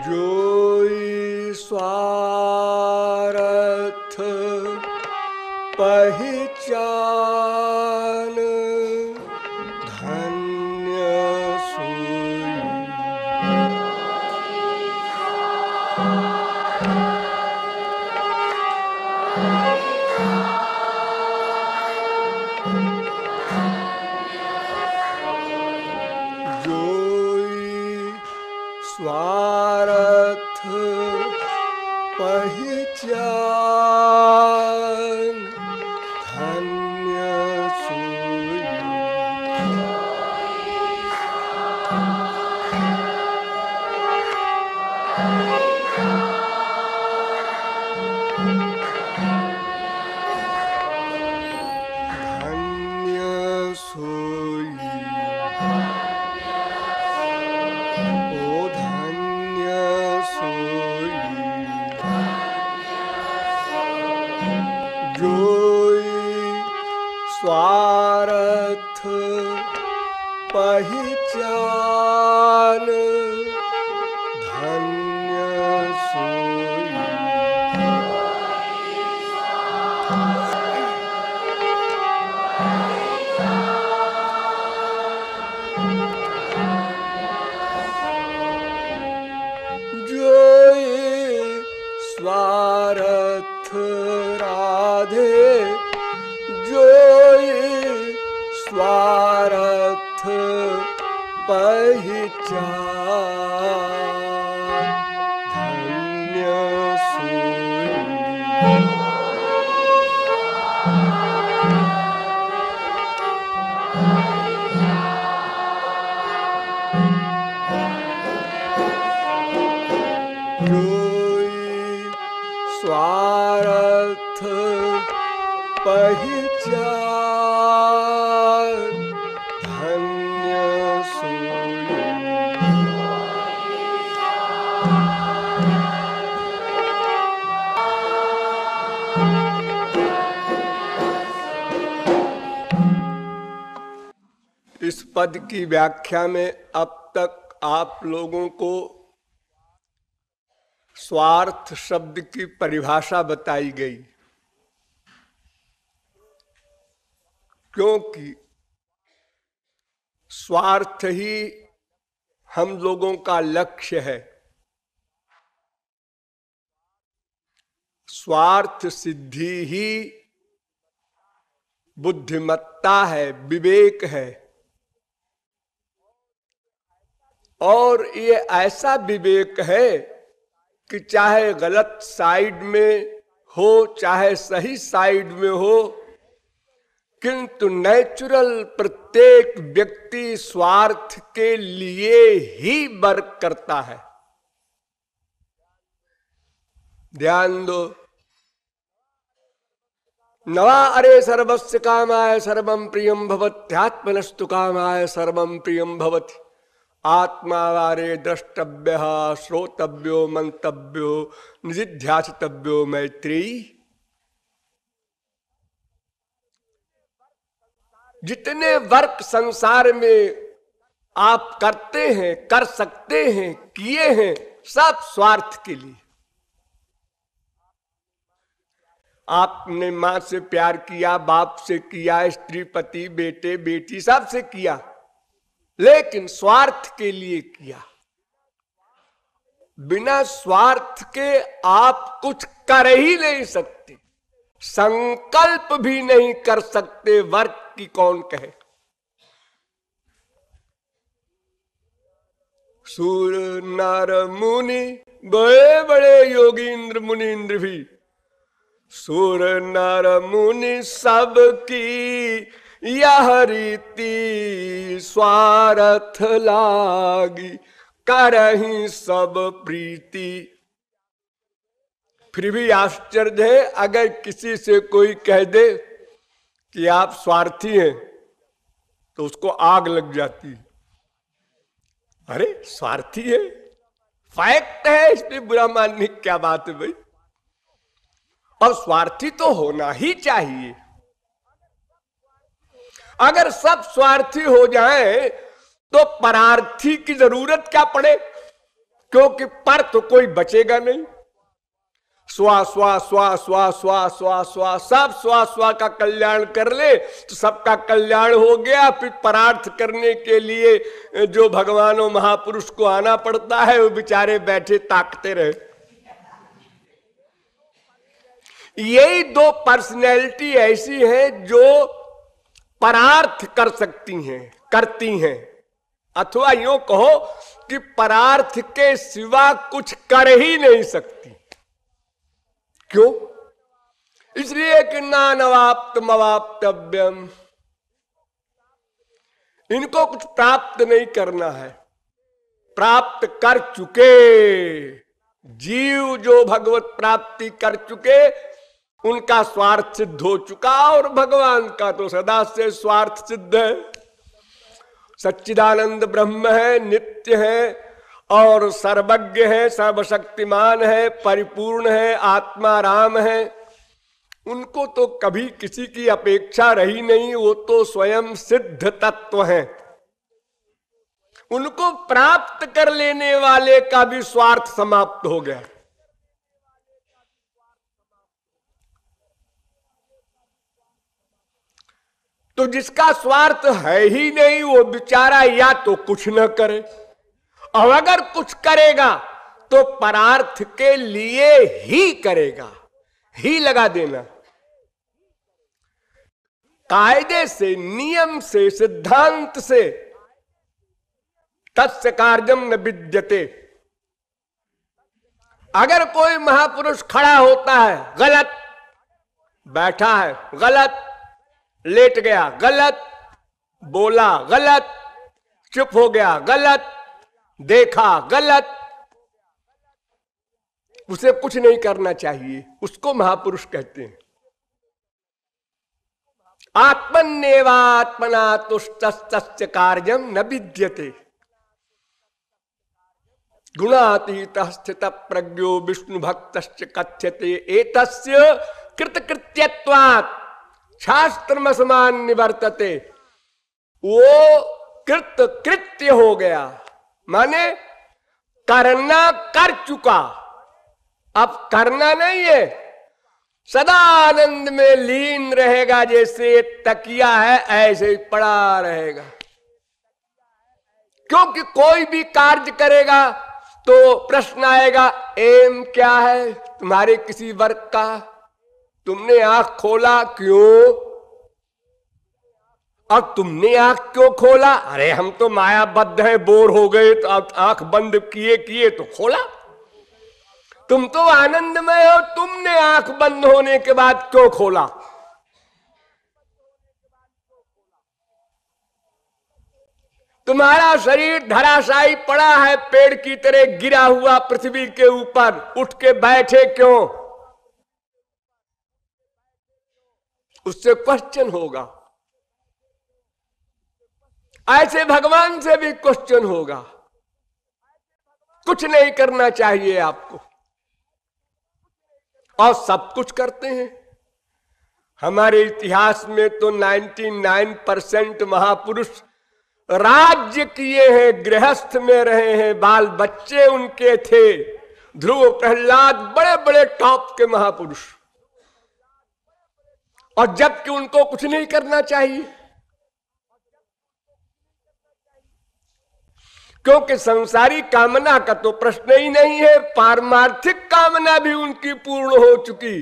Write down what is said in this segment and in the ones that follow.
जोई स्वार्थ पहचान धन्य सोई। जोई स्वार्थ पहचान धन्य सोई। धन्य सोई। ओ धन्य सोई। जोई स्वार्थ पहचान धन्य सोई। जोई स्वार्थ राधे जोई स्वार्थ पहचान धन्य सोई। जोई स्वार्थ पहचान धन्य सोई। इस पद की व्याख्या में अब तक आप लोगों को स्वार्थ शब्द की परिभाषा बताई गई, क्योंकि स्वार्थ ही हम लोगों का लक्ष्य है। स्वार्थ सिद्धि ही बुद्धिमत्ता है, विवेक है। और ये ऐसा विवेक है कि चाहे गलत साइड में हो चाहे सही साइड में हो, किंतु नेचुरल प्रत्येक व्यक्ति स्वार्थ के लिए ही वर्क करता है। ध्यान दो, नवा अरे सर्वस्य कामाय सर्वं प्रियं भवत्यात्मनस्तु कामाय सर्वं प्रियं भवति। आत्मा वारे द्रष्टव्य श्रोतव्यो मंतव्यो निधिध्यासितव्यो मैत्री। जितने वर्क संसार में आप करते हैं, कर सकते हैं, किए हैं, सब स्वार्थ के लिए। आपने मां से प्यार किया, बाप से किया, स्त्री पति बेटे बेटी सबसे किया, लेकिन स्वार्थ के लिए किया। बिना स्वार्थ के आप कुछ कर ही नहीं सकते, संकल्प भी नहीं कर सकते। वर्क की कौन कहे। सूर नर मुनि बड़े बड़े योगींद्र मुनींद्र भी, सूर नर मुनि सबकी यह रीति स्वार्थ लागी करहीं सब प्रीति। फिर भी आश्चर्य है, अगर किसी से कोई कह दे कि आप स्वार्थी हैं तो उसको आग लग जाती है। अरे स्वार्थी है, फैक्ट है, इसमें बुरा मानने की क्या बात है भाई। और स्वार्थी तो होना ही चाहिए। अगर सब स्वार्थी हो जाए तो परार्थी की जरूरत क्या पड़े। क्योंकि पर तो कोई बचेगा नहीं। स्वा स्वा स्वा स्वा स्वा स्वा स्वा, सब स्वा स्वा का कल्याण कर ले तो सबका कल्याण हो गया। फिर परार्थ करने के लिए जो भगवान और महापुरुष को आना पड़ता है वो बेचारे बैठे ताकते रहे। यही दो पर्सनैलिटी ऐसी हैं जो परार्थ कर सकती हैं, करती हैं, अथवा यूं कहो कि परार्थ के सिवा कुछ कर ही नहीं सकती। क्यों? इसलिए कि नानवाप्तम अवाप्तव्यम, इनको कुछ प्राप्त नहीं करना है, प्राप्त कर चुके जीव जो भगवत प्राप्ति कर चुके उनका स्वार्थ सिद्ध हो चुका, और भगवान का तो सदा से स्वार्थ सिद्ध है। सच्चिदानंद ब्रह्म है, नित्य है और सर्वज्ञ है, सर्वशक्तिमान है, परिपूर्ण है, आत्मा राम है। उनको तो कभी किसी की अपेक्षा रही नहीं, वो तो स्वयं सिद्ध तत्व है। उनको प्राप्त कर लेने वाले का भी स्वार्थ समाप्त हो गया। तो जिसका स्वार्थ है ही नहीं वो बेचारा या तो कुछ न करे, और अगर कुछ करेगा तो परार्थ के लिए ही करेगा, ही लगा देना। कायदे से, नियम से, सिद्धांत से तस्य कार्यम न विद्यते। अगर कोई महापुरुष खड़ा होता है गलत, बैठा है गलत, लेट गया गलत, बोला गलत, चुप हो गया गलत, देखा गलत, उसे कुछ नहीं करना चाहिए, उसको महापुरुष कहते हैं। आत्मन्नेवात्मना तुष्टस्य कार्यम न विद्यते। गुणातीतः स्थित प्रज्ञो विष्णु भक्तश्च कथ्यते एतस्य कृतकृत्यत्वात् शास्त्रमसमान निवर्तते। वो कृत कृत्य हो गया, माने करना कर चुका, अब करना नहीं है, सदा आनंद में लीन रहेगा। जैसे तकिया है ऐसे ही पड़ा रहेगा, क्योंकि कोई भी कार्य करेगा तो प्रश्न आएगा, एम क्या है तुम्हारे किसी वर्क का? तुमने आंख खोला क्यों? और तुमने आंख क्यों खोला? अरे हम तो मायाबद्ध हैं, बोर हो गए तो आंख बंद किए किए तो खोला। तुम तो आनंदमय हो, तुमने आंख बंद होने के बाद क्यों खोला? तुम्हारा शरीर धराशायी पड़ा है, पेड़ की तरह गिरा हुआ पृथ्वी के ऊपर, उठ के बैठे क्यों? उससे क्वेश्चन होगा। ऐसे भगवान से भी क्वेश्चन होगा। कुछ नहीं करना चाहिए आपको, और सब कुछ करते हैं। हमारे इतिहास में तो 99% महापुरुष राज्य किए हैं, गृहस्थ में रहे हैं, बाल बच्चे उनके थे। ध्रुव, प्रहलाद बड़े बड़े टॉप के महापुरुष, और जबकि उनको कुछ नहीं करना चाहिए, क्योंकि संसारी कामना का तो प्रश्न ही नहीं है। पारमार्थिक कामना भी उनकी पूर्ण हो चुकी।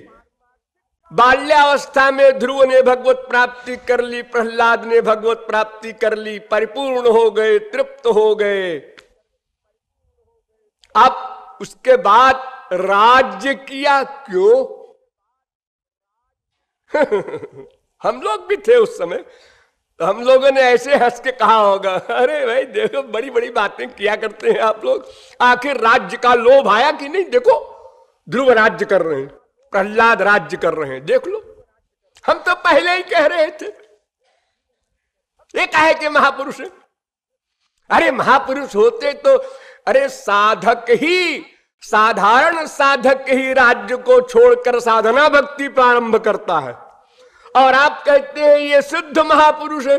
बाल्यावस्था में ध्रुव ने भगवत प्राप्ति कर ली, प्रहलाद ने भगवत प्राप्ति कर ली, परिपूर्ण हो गए, तृप्त हो गए। अब उसके बाद राज्य किया क्यों? हम लोग भी थे उस समय, तो हम लोगों ने ऐसे हंस के कहा होगा, अरे भाई देखो बड़ी बड़ी बातें किया करते हैं आप लोग, आखिर राज्य का लोभ आया कि नहीं? देखो ध्रुव राज्य कर रहे हैं, प्रहलाद राज्य कर रहे हैं, देख लो। हम तो पहले ही कह रहे थे, ये काहे के महापुरुष है? अरे महापुरुष होते तो अरे साधक ही, साधारण साधक ही राज्य को छोड़कर साधना भक्ति प्रारंभ करता है। और आप कहते हैं ये सिद्ध महापुरुष है,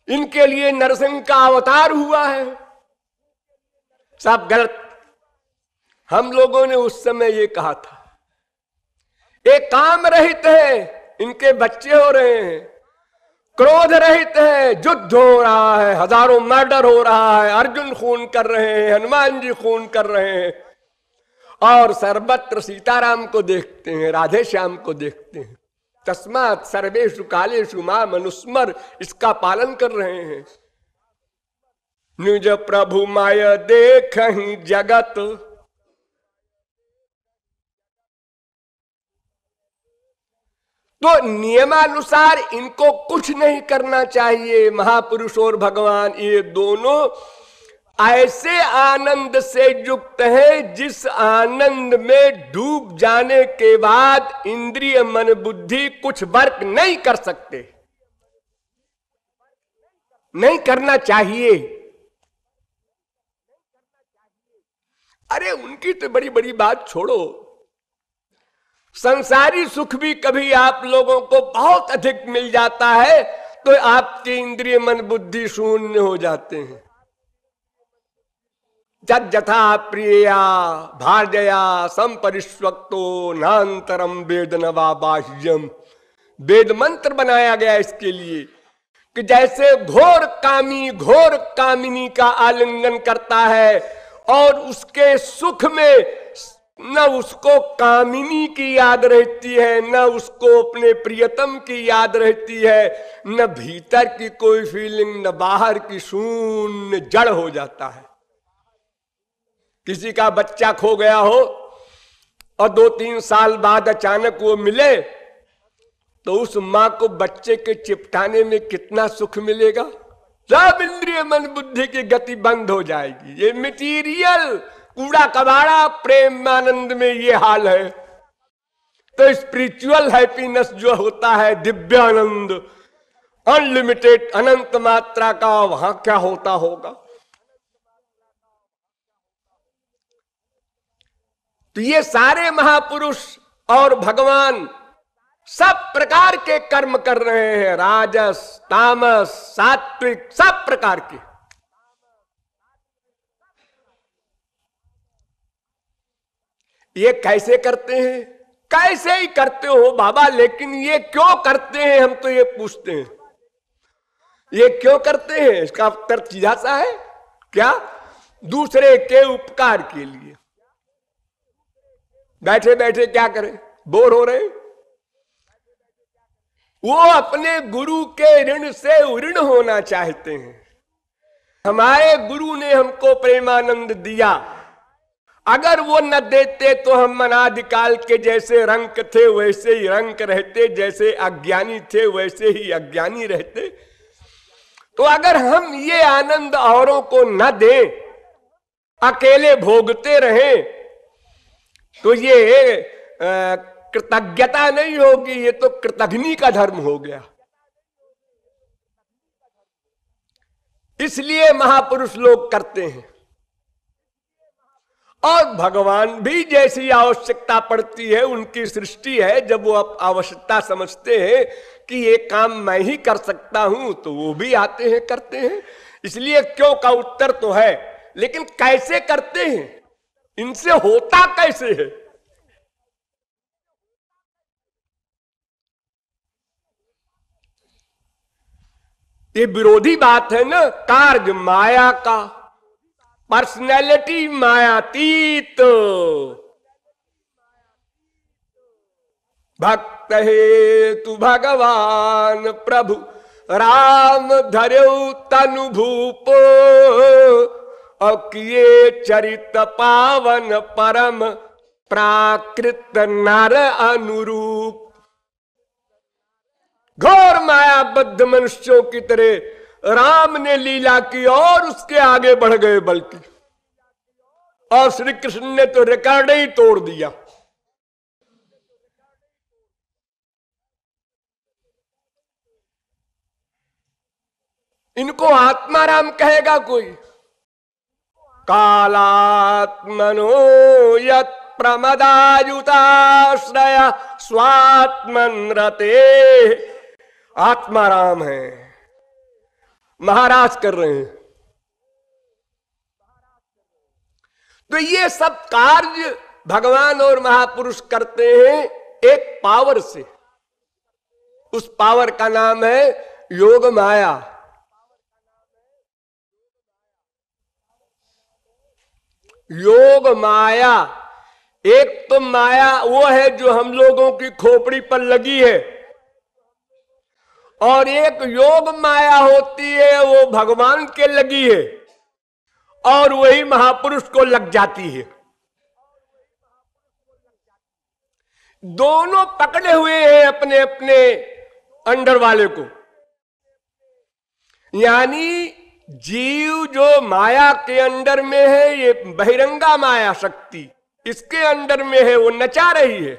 इनके लिए नरसिंह का अवतार हुआ है। सब गलत। हम लोगों ने उस समय ये कहा था, ये काम रहित है, इनके बच्चे हो रहे हैं, क्रोध रहित है, युद्ध हो रहा है, हजारों मर्डर हो रहा है, अर्जुन खून कर रहे हैं, हनुमान जी खून कर रहे हैं, और सर्वत्र सीताराम को देखते हैं, राधे श्याम को देखते हैं। तस्मात् सर्वेषु कालेषु माम अनुस्मर, इसका पालन कर रहे हैं। निज प्रभु माय देखहि जगत, तो नियमानुसार इनको कुछ नहीं करना चाहिए। महापुरुष और भगवान ये दोनों ऐसे आनंद से युक्त है जिस आनंद में डूब जाने के बाद इंद्रिय मन बुद्धि कुछ वर्क नहीं कर सकते, नहीं करना चाहिए। अरे उनकी तो बड़ी बड़ी बात छोड़ो, संसारी सुख भी कभी आप लोगों को बहुत अधिक मिल जाता है तो आपके इंद्रिय मन बुद्धि शून्य हो जाते हैं। जद जथा प्रिया भार्जया संपरिष्वक्तो नान्तरम वेद नवा बाह्यम, वेद मंत्र बनाया गया इसके लिए कि जैसे घोर कामी घोर कामिनी का आलिंगन करता है और उसके सुख में न उसको कामिनी की याद रहती है, न उसको अपने प्रियतम की याद रहती है, न भीतर की कोई फीलिंग, न बाहर की, शून्य जड़ हो जाता है। किसी का बच्चा खो गया हो और 2-3 साल बाद अचानक वो मिले तो उस मां को बच्चे के चिपटाने में कितना सुख मिलेगा। सब इंद्रिय मन बुद्धि की गति बंद हो जाएगी। ये मटीरियल कूड़ा कबाड़ा प्रेम आनंद में ये हाल है। तो स्पिरिचुअल हैप्पीनेस जो होता है, दिव्यानंद, अनलिमिटेड अनंत मात्रा का, वहां क्या होता होगा। तो ये सारे महापुरुष और भगवान सब प्रकार के कर्म कर रहे हैं, राजस तामस सात्विक सब प्रकार के। ये कैसे करते हैं? कैसे ही करते हो बाबा, लेकिन ये क्यों करते हैं, हम तो ये पूछते हैं। ये क्यों करते हैं? इसका उत्तर सीधा सा है, क्या? दूसरे के उपकार के लिए। बैठे बैठे क्या करें, बोर हो रहे, वो अपने गुरु के ऋण से ऋण होना चाहते हैं। हमारे गुरु ने हमको प्रेमानंद दिया, अगर वो न देते तो हम अनादिकाल के जैसे रंक थे वैसे ही रंक रहते, जैसे अज्ञानी थे वैसे ही अज्ञानी रहते। तो अगर हम ये आनंद औरों को न दें, अकेले भोगते रहें, तो ये कृतज्ञता नहीं होगी, ये तो कृतघ्नि का धर्म हो गया। इसलिए महापुरुष लोग करते हैं। और भगवान भी जैसी आवश्यकता पड़ती है, उनकी सृष्टि है, जब वो आवश्यकता समझते हैं कि ये काम मैं ही कर सकता हूं तो वो भी आते हैं, करते हैं। इसलिए क्यों का उत्तर तो है, लेकिन कैसे करते हैं, इनसे होता कैसे है। ये विरोधी बात है ना, कार्य माया का, पर्सनैलिटी मायातीत। भक्त हेतु भगवान प्रभु राम धर्यो तनु भूप, और किए चरित पावन परम प्राकृत नर अनुरूप। घोर मायाबद्ध मनुष्यों की तरह राम ने लीला की और उसके आगे बढ़ गए, बल्कि और श्री कृष्ण ने तो रिकॉर्ड ही तोड़ दिया। इनको आत्माराम कहेगा कोई? कालात्मनो यत् प्रमदायुताश्रय स्वात्मन रते। आत्माराम है, महाराज कर रहे हैं। तो ये सब कार्य भगवान और महापुरुष करते हैं एक पावर से। उस पावर का नाम है योग माया। योग माया, एक तो माया वो है जो हम लोगों की खोपड़ी पर लगी है, और एक योग माया होती है वो भगवान के लगी है और वही महापुरुष को लग जाती है। दोनों पकड़े हुए हैं अपने अपने अंडर वाले को। यानी जीव जो माया के अंडर में है, ये बहिरंगा माया शक्ति इसके अंडर में है, वो नचा रही है।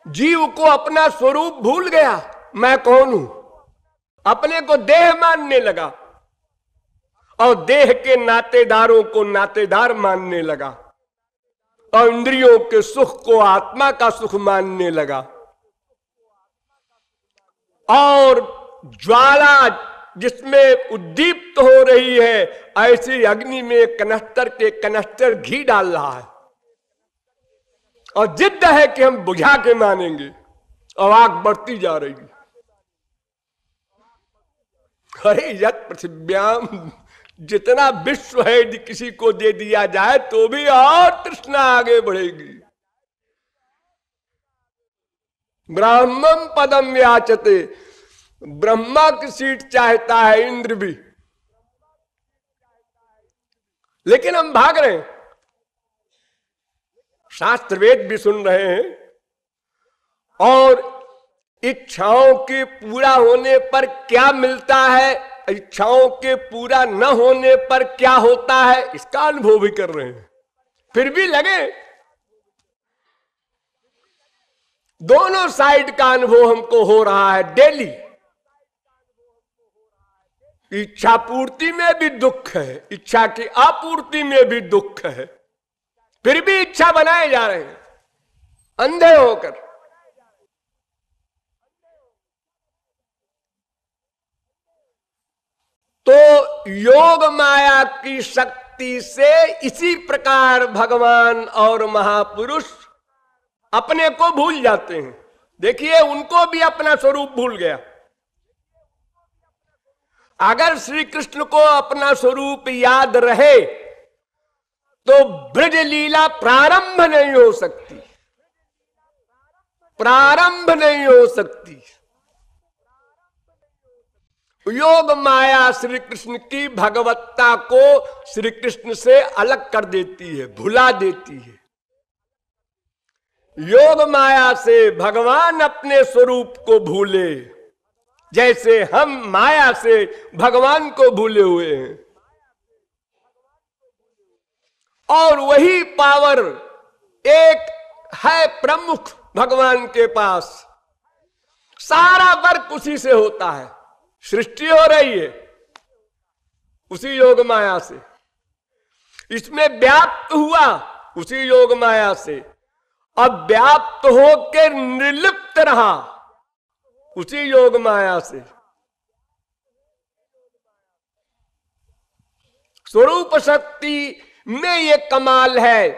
जीव को अपना स्वरूप भूल गया, मैं कौन हूं, अपने को देह मानने लगा और देह के नातेदारों को नातेदार मानने लगा और इंद्रियों के सुख को आत्मा का सुख मानने लगा। और ज्वाला जिसमें उद्दीप्त हो रही है, ऐसी अग्नि में कनस्तर के कनस्तर घी डाल रहा है और जिद्द है कि हम बुझा के मानेंगे, और आग बढ़ती जा रही है। अरे यत् पृथिव्याम, जितना विश्व है यदि किसी को दे दिया जाए तो भी और तृष्णा आगे बढ़ेगी। ब्राह्मण पदम याचते, ब्रह्मा की सीट चाहता है इंद्र भी, लेकिन हम भाग रहे हैं। शास्त्र वेद भी सुन रहे हैं, और इच्छाओं के पूरा होने पर क्या मिलता है, इच्छाओं के पूरा न होने पर क्या होता है, इसका अनुभव भी कर रहे हैं। फिर भी लगे दोनों साइड का अनुभव हमको हो रहा है डेली। इच्छा पूर्ति में भी दुख है, इच्छा की आपूर्ति में भी दुख है, फिर भी इच्छा बनाए जा रहे हैं अंधे होकर। तो योग माया की शक्ति से इसी प्रकार भगवान और महापुरुष अपने को भूल जाते हैं। देखिए, उनको भी अपना स्वरूप भूल गया। अगर श्री कृष्ण को अपना स्वरूप याद रहे तो ब्रज लीला प्रारंभ नहीं हो सकती, प्रारंभ नहीं हो सकती। योग माया श्री कृष्ण की भगवत्ता को श्री कृष्ण से अलग कर देती है, भुला देती है। योग माया से भगवान अपने स्वरूप को भूले, जैसे हम माया से भगवान को भूले हुए हैं। और वही पावर एक है प्रमुख भगवान के पास, सारा वर्क उसी से होता है। सृष्टि हो रही है उसी योग माया से, इसमें व्याप्त हुआ उसी योग माया से, अब व्याप्त होकर निर्लिप्त रहा उसी योग माया से। स्वरूप शक्ति में ये कमाल है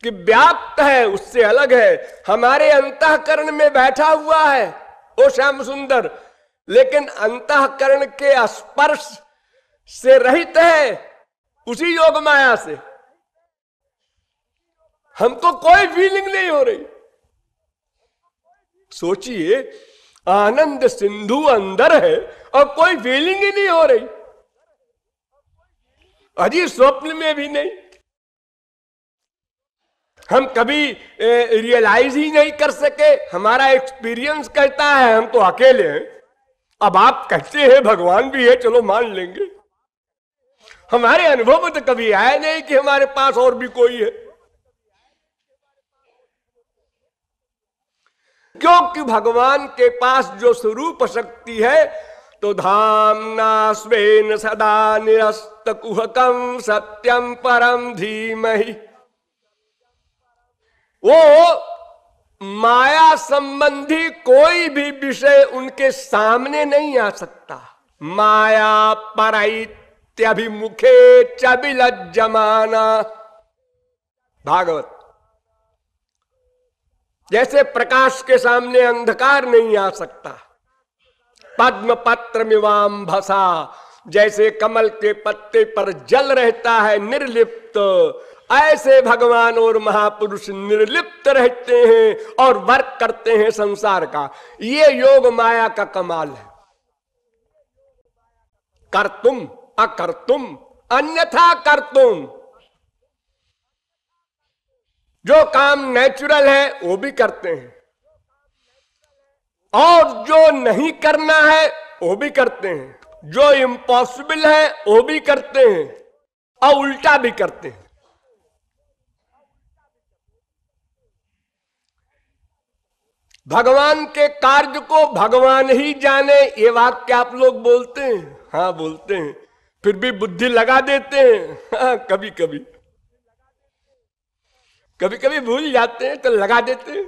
कि व्याप्त है, उससे अलग है। हमारे अंतःकरण में बैठा हुआ है वो श्याम सुंदर, लेकिन अंतःकरण के स्पर्श से रहित है उसी योग माया से। हमको कोई फीलिंग नहीं हो रही। सोचिए, आनंद सिंधु अंदर है और कोई फीलिंग ही नहीं हो रही, अजी स्वप्न में भी नहीं। हम कभी रियलाइज ही नहीं कर सके। हमारा एक्सपीरियंस कहता है हम तो अकेले हैं। अब आप कहते हैं भगवान भी है, चलो मान लेंगे। हमारे अनुभव में तो कभी आया नहीं कि हमारे पास और भी कोई है, क्योंकि भगवान के पास जो स्वरूप शक्ति है, तो धामना स्वेन सदा निरस्त कुहकम सत्यम परम धीमहि, वो माया संबंधी कोई भी विषय उनके सामने नहीं आ सकता। माया परैत नित्याभिमुखे च विलज्जमाना। भागवत। जैसे प्रकाश के सामने अंधकार नहीं आ सकता, पद्म पत्र मिवाम भसा, जैसे कमल के पत्ते पर जल रहता है निर्लिप्त, ऐसे भगवान और महापुरुष निर्लिप्त रहते हैं और वर्क करते हैं संसार का। ये योग माया का कमाल है। कर्तुम अकर्तुम अन्यथा कर्तुम, जो काम नेचुरल है वो भी करते हैं और जो नहीं करना है वो भी करते हैं, जो इम्पॉसिबल है वो भी करते हैं और उल्टा भी करते हैं। भगवान के कार्य को भगवान ही जाने, ये वाक्य आप लोग बोलते हैं? हाँ बोलते हैं, फिर भी बुद्धि लगा देते हैं। हाँ, कभी कभी कभी कभी भूल जाते हैं तो लगा देते हैं।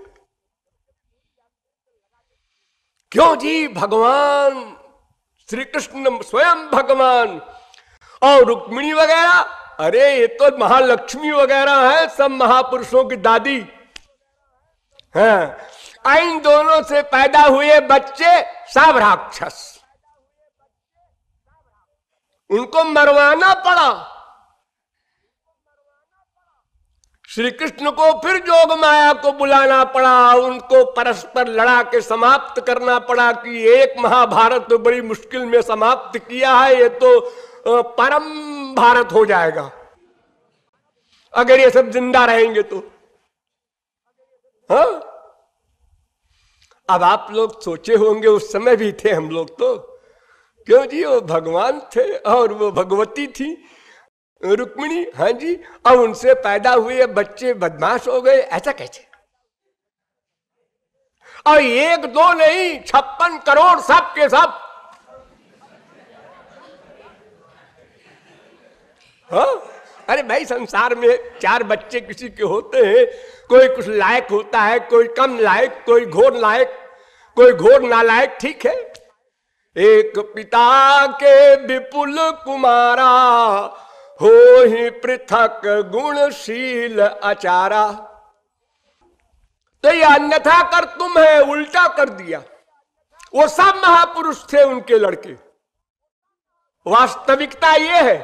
क्यों जी? भगवान श्री कृष्ण स्वयं भगवान और रुक्मिणी वगैरह, अरे ये तो महालक्ष्मी वगैरह है, सब महापुरुषों की दादी हैं। इन दोनों से पैदा हुए बच्चे सब राक्षस, उनको मरवाना पड़ा। श्री कृष्ण को फिर जोग माया को बुलाना पड़ा, उनको परस्पर लड़ा के समाप्त करना पड़ा कि एक महाभारत तो बड़ी मुश्किल में समाप्त किया है, ये तो परम भारत हो जाएगा अगर ये सब जिंदा रहेंगे तो। हाँ, अब आप लोग सोचे होंगे उस समय भी थे हम लोग तो, क्यों जी? वो भगवान थे और वो भगवती थी रुक्मिणी। हाँ जी, अब उनसे पैदा हुए बच्चे बदमाश हो गए, ऐसा कैसे? और एक दो नहीं, 56 करोड़ सब के सब। हाँ, अरे भाई संसार में 4 बच्चे किसी के होते हैं, कोई कुछ लायक होता है, कोई कम लायक, कोई घोर लायक, कोई घोर नालायक, ठीक है। एक पिता के विपुल कुमारा, हो ही पृथक गुणशील आचारा। तो ये अन्यथा कर तुम है, उल्टा कर दिया। वो सब महापुरुष थे उनके लड़के, वास्तविकता ये है,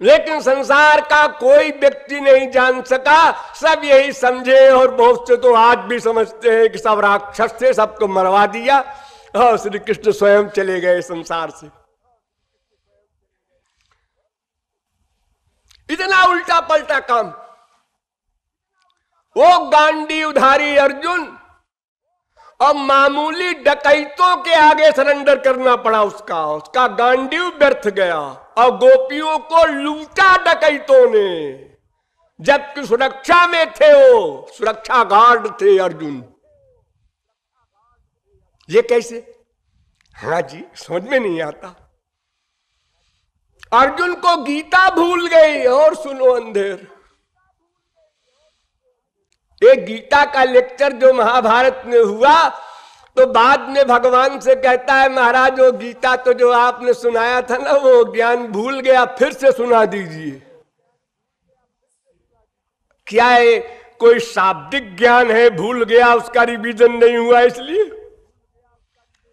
लेकिन संसार का कोई व्यक्ति नहीं जान सका, सब यही समझे और बहुत से तो आज भी समझते हैं कि सब राक्षस थे, सबको मरवा दिया और श्री कृष्ण स्वयं चले गए संसार से। इतना उल्टा पलटा काम। वो गांडीवधारी अर्जुन और मामूली डकैतों के आगे सरेंडर करना पड़ा, उसका गांडीव व्यर्थ गया और गोपियों को लूटा डकैतों ने, जबकि सुरक्षा में थे, वो सुरक्षा गार्ड थे अर्जुन। ये कैसे? हाँ जी, समझ में नहीं आता। अर्जुन को गीता भूल गई। और सुनो अंधेर, एक गीता का लेक्चर जो महाभारत में हुआ, तो बाद में भगवान से कहता है, महाराज वो गीता तो जो आपने सुनाया था ना, वो ज्ञान भूल गया, फिर से सुना दीजिए। क्या है, कोई शाब्दिक ज्ञान है, भूल गया, उसका रिवीजन नहीं हुआ इसलिए?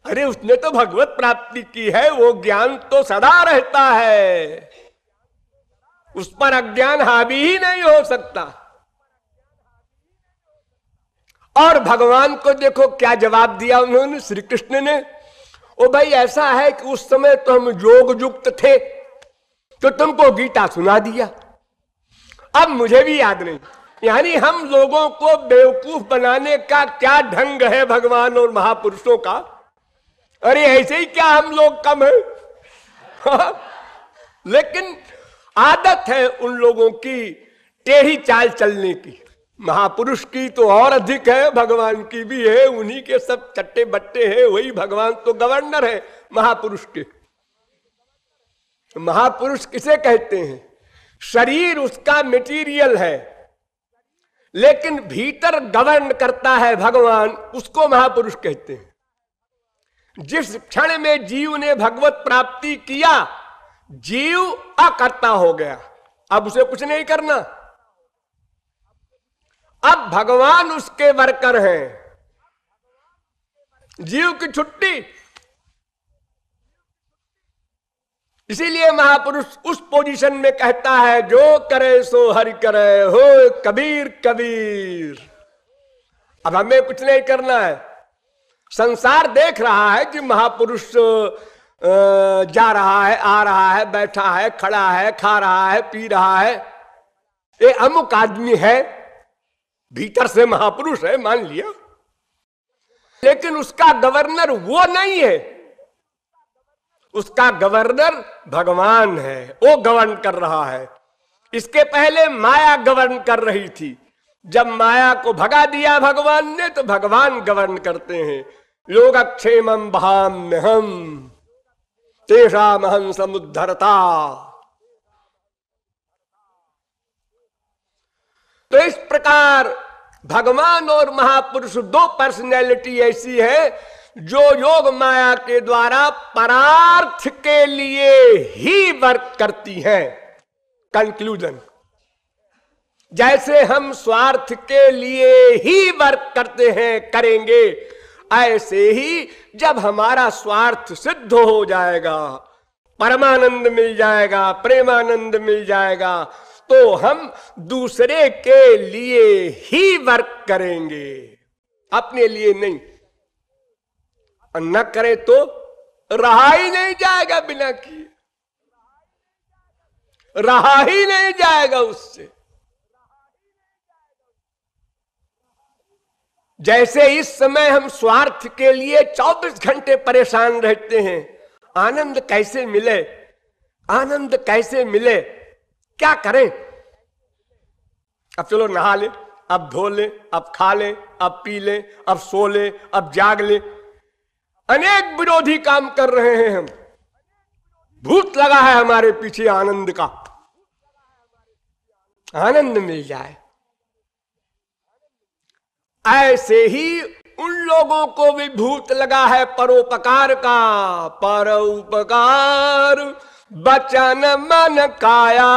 अरे उसने तो भगवत प्राप्ति की है, वो ज्ञान तो सदा रहता है, उस पर अज्ञान हावी ही नहीं हो सकता। और भगवान को देखो क्या जवाब दिया उन्होंने, श्री कृष्ण ने। ओ भाई, ऐसा है कि उस समय तो हम योग युक्त थे, तो तुमको गीता सुना दिया, अब मुझे भी याद नहीं। यानी हम लोगों को बेवकूफ बनाने का क्या ढंग है भगवान और महापुरुषों का। अरे ऐसे ही क्या हम लोग कम है? लेकिन आदत है उन लोगों की टेढ़ी चाल चलने की। महापुरुष की तो और अधिक है, भगवान की भी है, उन्हीं के सब चट्टे बट्टे हैं, वही भगवान तो गवर्नर है महापुरुष के। महापुरुष किसे कहते हैं? शरीर उसका मटेरियल है, लेकिन भीतर गवर्न करता है भगवान, उसको महापुरुष कहते हैं। जिस क्षण में जीव ने भगवत प्राप्ति किया, जीव अकर्ता हो गया, अब उसे कुछ नहीं करना। अब भगवान उसके वर्कर हैं, जीव की छुट्टी। इसीलिए महापुरुष उस पोजीशन में कहता है, जो करे सो हरि करे, हो कबीर कबीर। अब हमें कुछ नहीं करना है। संसार देख रहा है कि महापुरुष जा रहा है, आ रहा है, बैठा है, खड़ा है, खा रहा है, पी रहा है, ये अमुक आदमी है, भीतर से महापुरुष है, मान लिया, लेकिन उसका गवर्नर वो नहीं है, उसका गवर्नर भगवान है, वो गवर्न कर रहा है। इसके पहले माया गवर्न कर रही थी, जब माया को भगा दिया भगवान ने तो भगवान गवर्न करते हैं। योगक्षेमं वहाम्यहम् तेषामहं समुद्धरता। तो इस प्रकार भगवान और महापुरुष दो पर्सनैलिटी ऐसी है जो योग माया के द्वारा परार्थ के लिए ही वर्क करती हैं। कंक्लूजन, जैसे हम स्वार्थ के लिए ही वर्क करते हैं, करेंगे, ऐसे ही जब हमारा स्वार्थ सिद्ध हो जाएगा, परमानंद मिल जाएगा, प्रेमानंद मिल जाएगा, तो हम दूसरे के लिए ही वर्क करेंगे, अपने लिए नहीं। और न करे तो रहा ही नहीं जाएगा, बिना किए रहा ही नहीं जाएगा उससे। जैसे इस समय हम स्वार्थ के लिए 24 घंटे परेशान रहते हैं, आनंद कैसे मिले, आनंद कैसे मिले, क्या करें? अब चलो नहा ले, अब धो ले, अब खा ले, अब पी ले, अब सो ले, अब जाग ले, अनेक विरोधी काम कर रहे हैं हम। भूत लगा है हमारे पीछे आनंद का, आनंद मिल जाए। ऐसे ही उन लोगों को भी भूत लगा है परोपकार का। परोपकार बचन मन काया,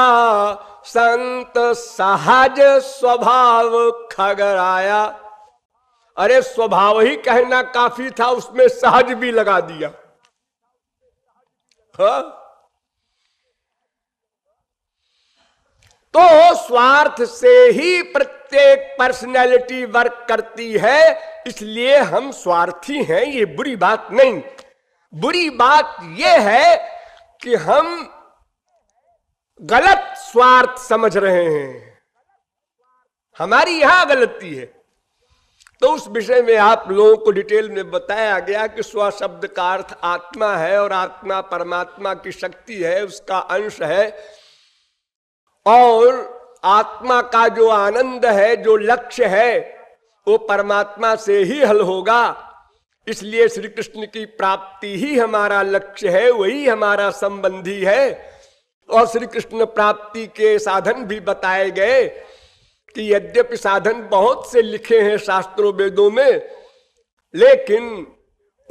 संत सहज स्वभाव खगराया। अरे स्वभाव ही कहना काफी था, उसमें सहज भी लगा दिया। हाँ? तो स्वार्थ से ही प्रत्येक पर्सनैलिटी वर्क करती है, इसलिए हम स्वार्थी हैं, ये बुरी बात नहीं। बुरी बात यह है कि हम गलत स्वार्थ समझ रहे हैं, हमारी यहां गलती है। तो उस विषय में आप लोगों को डिटेल में बताया गया कि स्व शब्द का अर्थ आत्मा है और आत्मा परमात्मा की शक्ति है, उसका अंश है, और आत्मा का जो आनंद है, जो लक्ष्य है, वो परमात्मा से ही हल होगा। इसलिए श्री कृष्ण की प्राप्ति ही हमारा लक्ष्य है, वही हमारा संबंधी है। और श्री कृष्ण प्राप्ति के साधन भी बताए गए कि यद्यपि साधन बहुत से लिखे हैं शास्त्रों वेदों में, लेकिन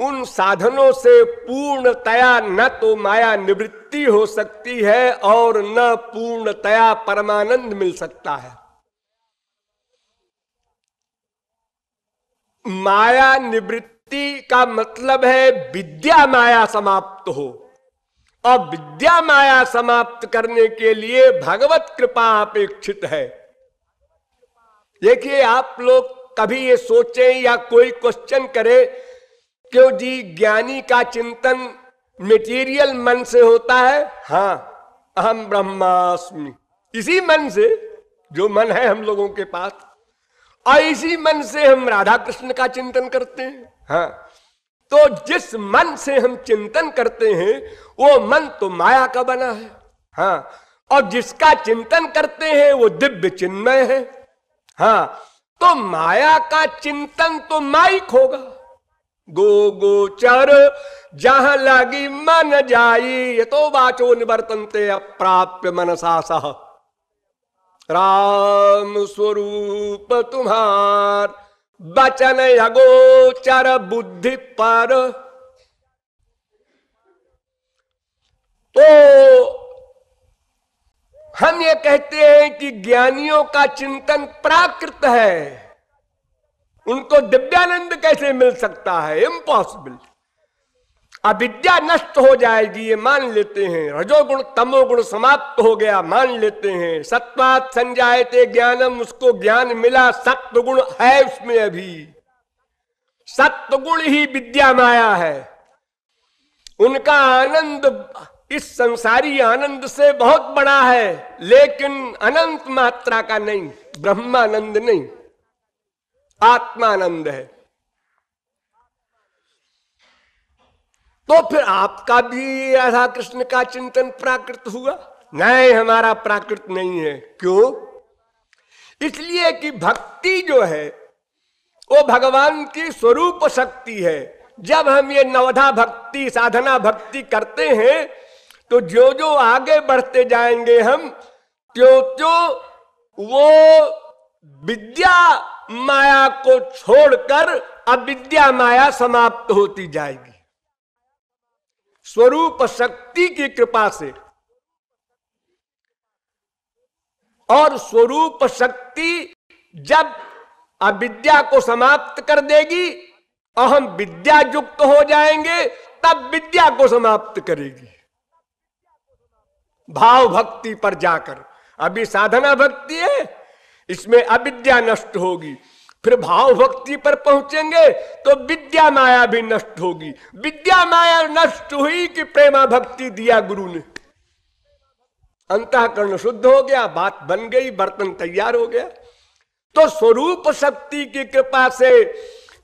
उन साधनों से पूर्णतया न तो माया निवृत्ति हो सकती है और न पूर्णतया परमानंद मिल सकता है। माया निवृत्ति का मतलब है विद्या माया समाप्त हो, और विद्या माया समाप्त करने के लिए भगवत कृपा अपेक्षित है। देखिए, आप लोग कभी ये सोचें या कोई क्वेश्चन करे, क्यों जी ज्ञानी का चिंतन मेटीरियल मन से होता है? हाँ, अहम ब्रह्मास्मि, इसी मन से, जो मन है हम लोगों के पास, और इसी मन से हम राधा कृष्ण का चिंतन करते हैं। हाँ, तो जिस मन से हम चिंतन करते हैं वो मन तो माया का बना है। हाँ, और जिसका चिंतन करते हैं वो दिव्य चिन्मय है। हाँ, तो माया का चिंतन तो माइक होगा। गो गोचर जहां लगी मन जाई, ये तो वाचो निवर्तन्ते अप्राप्य मनसा सह। राम स्वरूप तुम्हार बचन अगोचर बुद्धि पर। तो हम ये कहते हैं कि ज्ञानियों का चिंतन प्राकृत है, उनको दिव्यानंद कैसे मिल सकता है? इम्पॉसिबल। अविद्या नष्ट हो जाएगी ये मान लेते हैं, रजोगुण तमोगुण समाप्त हो गया मान लेते हैं, सत्वात् संजायते ज्ञानम, उसको ज्ञान मिला, सत्वगुण है उसमें, अभी सत्वगुण ही विद्या माया है। उनका आनंद इस संसारी आनंद से बहुत बड़ा है, लेकिन अनंत मात्रा का नहीं, ब्रह्मानंद नहीं, आत्मानंद है। तो फिर आपका भी राधा कृष्ण का चिंतन प्राकृत हुआ? नहीं, हमारा प्राकृत नहीं है। क्यों? इसलिए कि भक्ति जो है वो भगवान की स्वरूप शक्ति है। जब हम ये नवधा भक्ति, साधना भक्ति करते हैं तो जो जो आगे बढ़ते जाएंगे हम, त्यों त्यों वो विद्या माया को छोड़कर अविद्या माया समाप्त होती जाएगी स्वरूप शक्ति की कृपा से। और स्वरूप शक्ति जब अविद्या को समाप्त कर देगी और हम विद्या युक्त हो जाएंगे, तब विद्या को समाप्त करेगी भाव भक्ति पर जाकर। अभी साधना भक्ति है, इसमें अविद्या नष्ट होगी, फिर भाव भक्ति पर पहुंचेंगे तो विद्या माया भी नष्ट होगी। विद्या माया नष्ट हुई कि प्रेमा भक्ति दिया गुरु ने, अंतःकरण शुद्ध हो गया, बात बन गई, बर्तन तैयार हो गया। तो स्वरूप शक्ति की कृपा से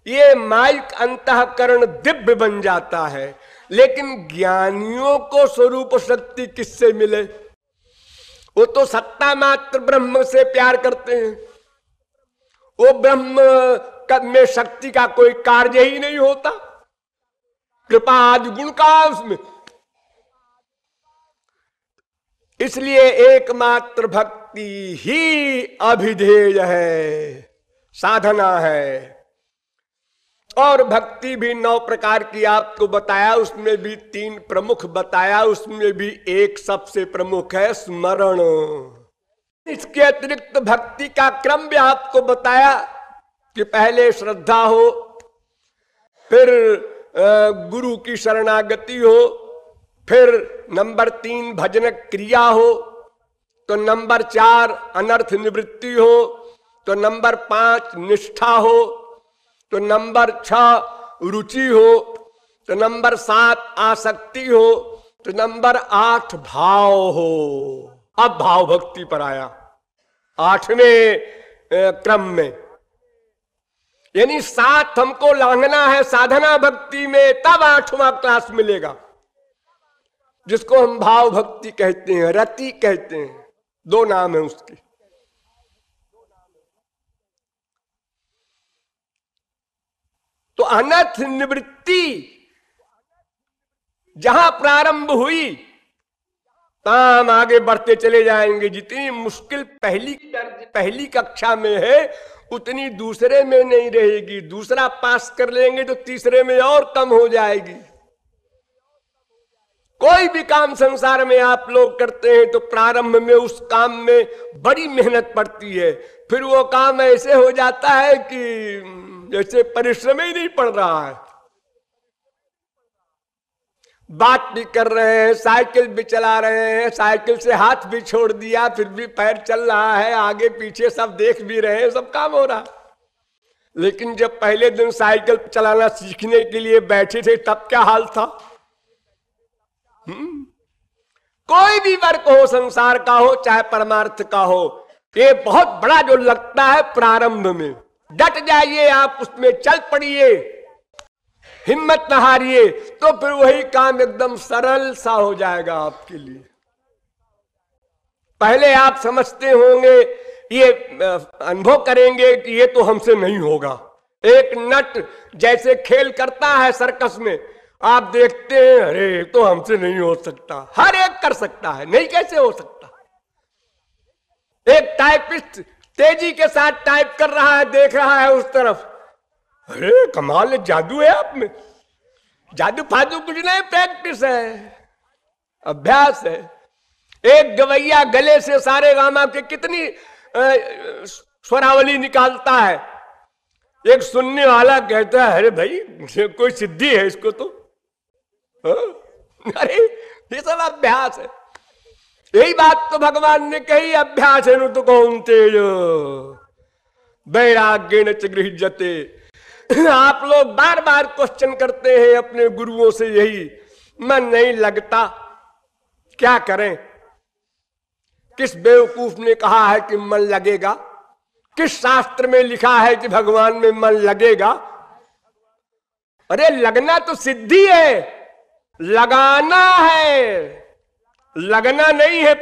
ये माइक अंतःकरण दिव्य बन जाता है। लेकिन ज्ञानियों को स्वरूप शक्ति किससे मिले? वो तो सत्ता मात्र ब्रह्म से प्यार करते हैं। वो ब्रह्म में शक्ति का कोई कार्य ही नहीं होता, कृपा आदि गुण का उसमें। इसलिए एकमात्र भक्ति ही अभिधेय है, साधना है। और भक्ति भी 9 प्रकार की आपको बताया, उसमें भी 3 प्रमुख बताया, उसमें भी एक सबसे प्रमुख है स्मरण। इसके अतिरिक्त भक्ति का क्रम भी आपको बताया कि पहले श्रद्धा हो, फिर गुरु की शरणागति हो, फिर नंबर 3 भजन क्रिया हो, तो नंबर 4 अनर्थ निवृत्ति हो, तो नंबर 5 निष्ठा हो, तो नंबर 6 रुचि हो, तो नंबर 7 आसक्ति हो, तो नंबर 8 भाव हो। अब भाव भक्ति पर आया 8वें क्रम में, यानी 7 हमको लांघना है साधना भक्ति में, तब 8वां क्लास मिलेगा, जिसको हम भाव भक्ति कहते हैं, रति कहते हैं, 2 नाम है उसकी। तो अनर्थ निवृत्ति जहां प्रारंभ हुई, हम आगे बढ़ते चले जाएंगे। जितनी मुश्किल पहली कक्षा में है, उतनी दूसरे में नहीं रहेगी। दूसरा पास कर लेंगे तो तीसरे में और कम हो जाएगी। कोई भी काम संसार में आप लोग करते हैं तो प्रारंभ में उस काम में बड़ी मेहनत पड़ती है, फिर वो काम ऐसे हो जाता है कि जैसे परिश्रम ही नहीं पड़ रहा है। बात भी कर रहे हैं, साइकिल भी चला रहे हैं, साइकिल से हाथ भी छोड़ दिया, फिर भी पैर चल रहा है, आगे पीछे सब देख भी रहे हैं, सब काम हो रहा। लेकिन जब पहले दिन साइकिल चलाना सीखने के लिए बैठे थे, तब क्या हाल था? कोई भी वर्क हो, संसार का हो चाहे परमार्थ का हो, ये बहुत बड़ा जो लगता है प्रारंभ में, डट जाइए आप, उसमें चल पड़िए, हिम्मत न हारिए, तो फिर वही काम एकदम सरल सा हो जाएगा आपके लिए। पहले आप समझते होंगे, ये अनुभव करेंगे कि ये तो हमसे नहीं होगा। एक नट जैसे खेल करता है सर्कस में, आप देखते हैं, अरे तो हमसे नहीं हो सकता। हर एक कर सकता है, नहीं कैसे हो सकता? एक टाइपिस्ट तेजी के साथ टाइप कर रहा है, देख रहा है उस तरफ, अरे कमाल है, जादू है आप में। जादू फादू कुछ नहीं, प्रैक्टिस है। अभ्यास है। एक गवैया गले से सारे गामा के कितनी स्वरावली निकालता है, एक सुनने वाला कहता है अरे भाई कोई सिद्धि है इसको तो। अरे ये सब अभ्यास है। यही बात तो भगवान ने कही, अभ्यास है तो कौन्तेय वैराग्येन च गृह्यते। आप लोग बार बार क्वेश्चन करते हैं अपने गुरुओं से यही, मन नहीं लगता, क्या करें? किस बेवकूफ ने कहा है कि मन लगेगा? किस शास्त्र में लिखा है कि भगवान में मन लगेगा? अरे लगना तो सिद्धि है, लगाना है, लगना नहीं है।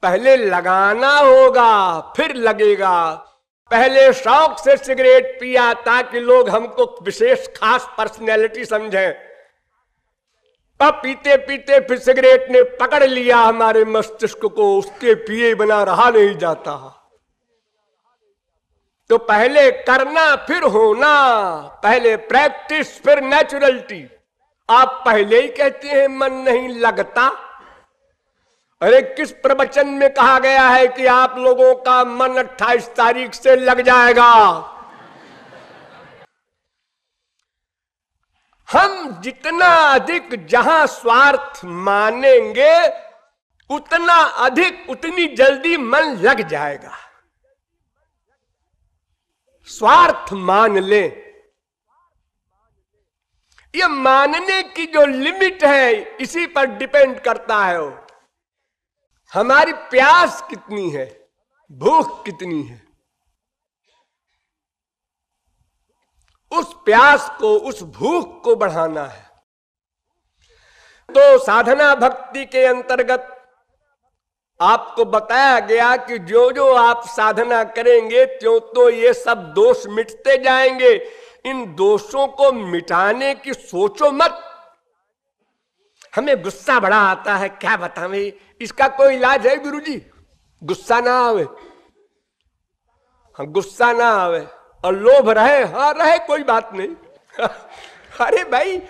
पहले लगाना होगा फिर लगेगा। पहले शौक से सिगरेट पिया ताकि लोग हमको विशेष खास पर्सनैलिटी समझें, अब पीते पीते फिर सिगरेट ने पकड़ लिया हमारे मस्तिष्क को, उसके पिए बिना रहा नहीं जाता। तो पहले करना फिर होना, पहले प्रैक्टिस फिर नेचुरलिटी। आप पहले ही कहते हैं मन नहीं लगता। अरे किस प्रवचन में कहा गया है कि आप लोगों का मन 28 तारीख से लग जाएगा? हम जितना अधिक जहां स्वार्थ मानेंगे उतना अधिक उतनी जल्दी मन लग जाएगा। स्वार्थ मान ले, ये मानने की जो लिमिट है इसी पर डिपेंड करता है वो हमारी प्यास कितनी है, भूख कितनी है। उस प्यास को, उस भूख को बढ़ाना है। तो साधना भक्ति के अंतर्गत आपको बताया गया कि जो जो आप साधना करेंगे त्यों तो ये सब दोष मिटते जाएंगे। इन दोषों को मिटाने की सोचो मत। हमें गुस्सा बड़ा आता है, क्या बताएं, इसका कोई इलाज है गुरुजी? गुस्सा ना आवे, हाँ गुस्सा ना आवे और लोभ रहे, हाँ रहे, कोई बात नहीं। अरे भाई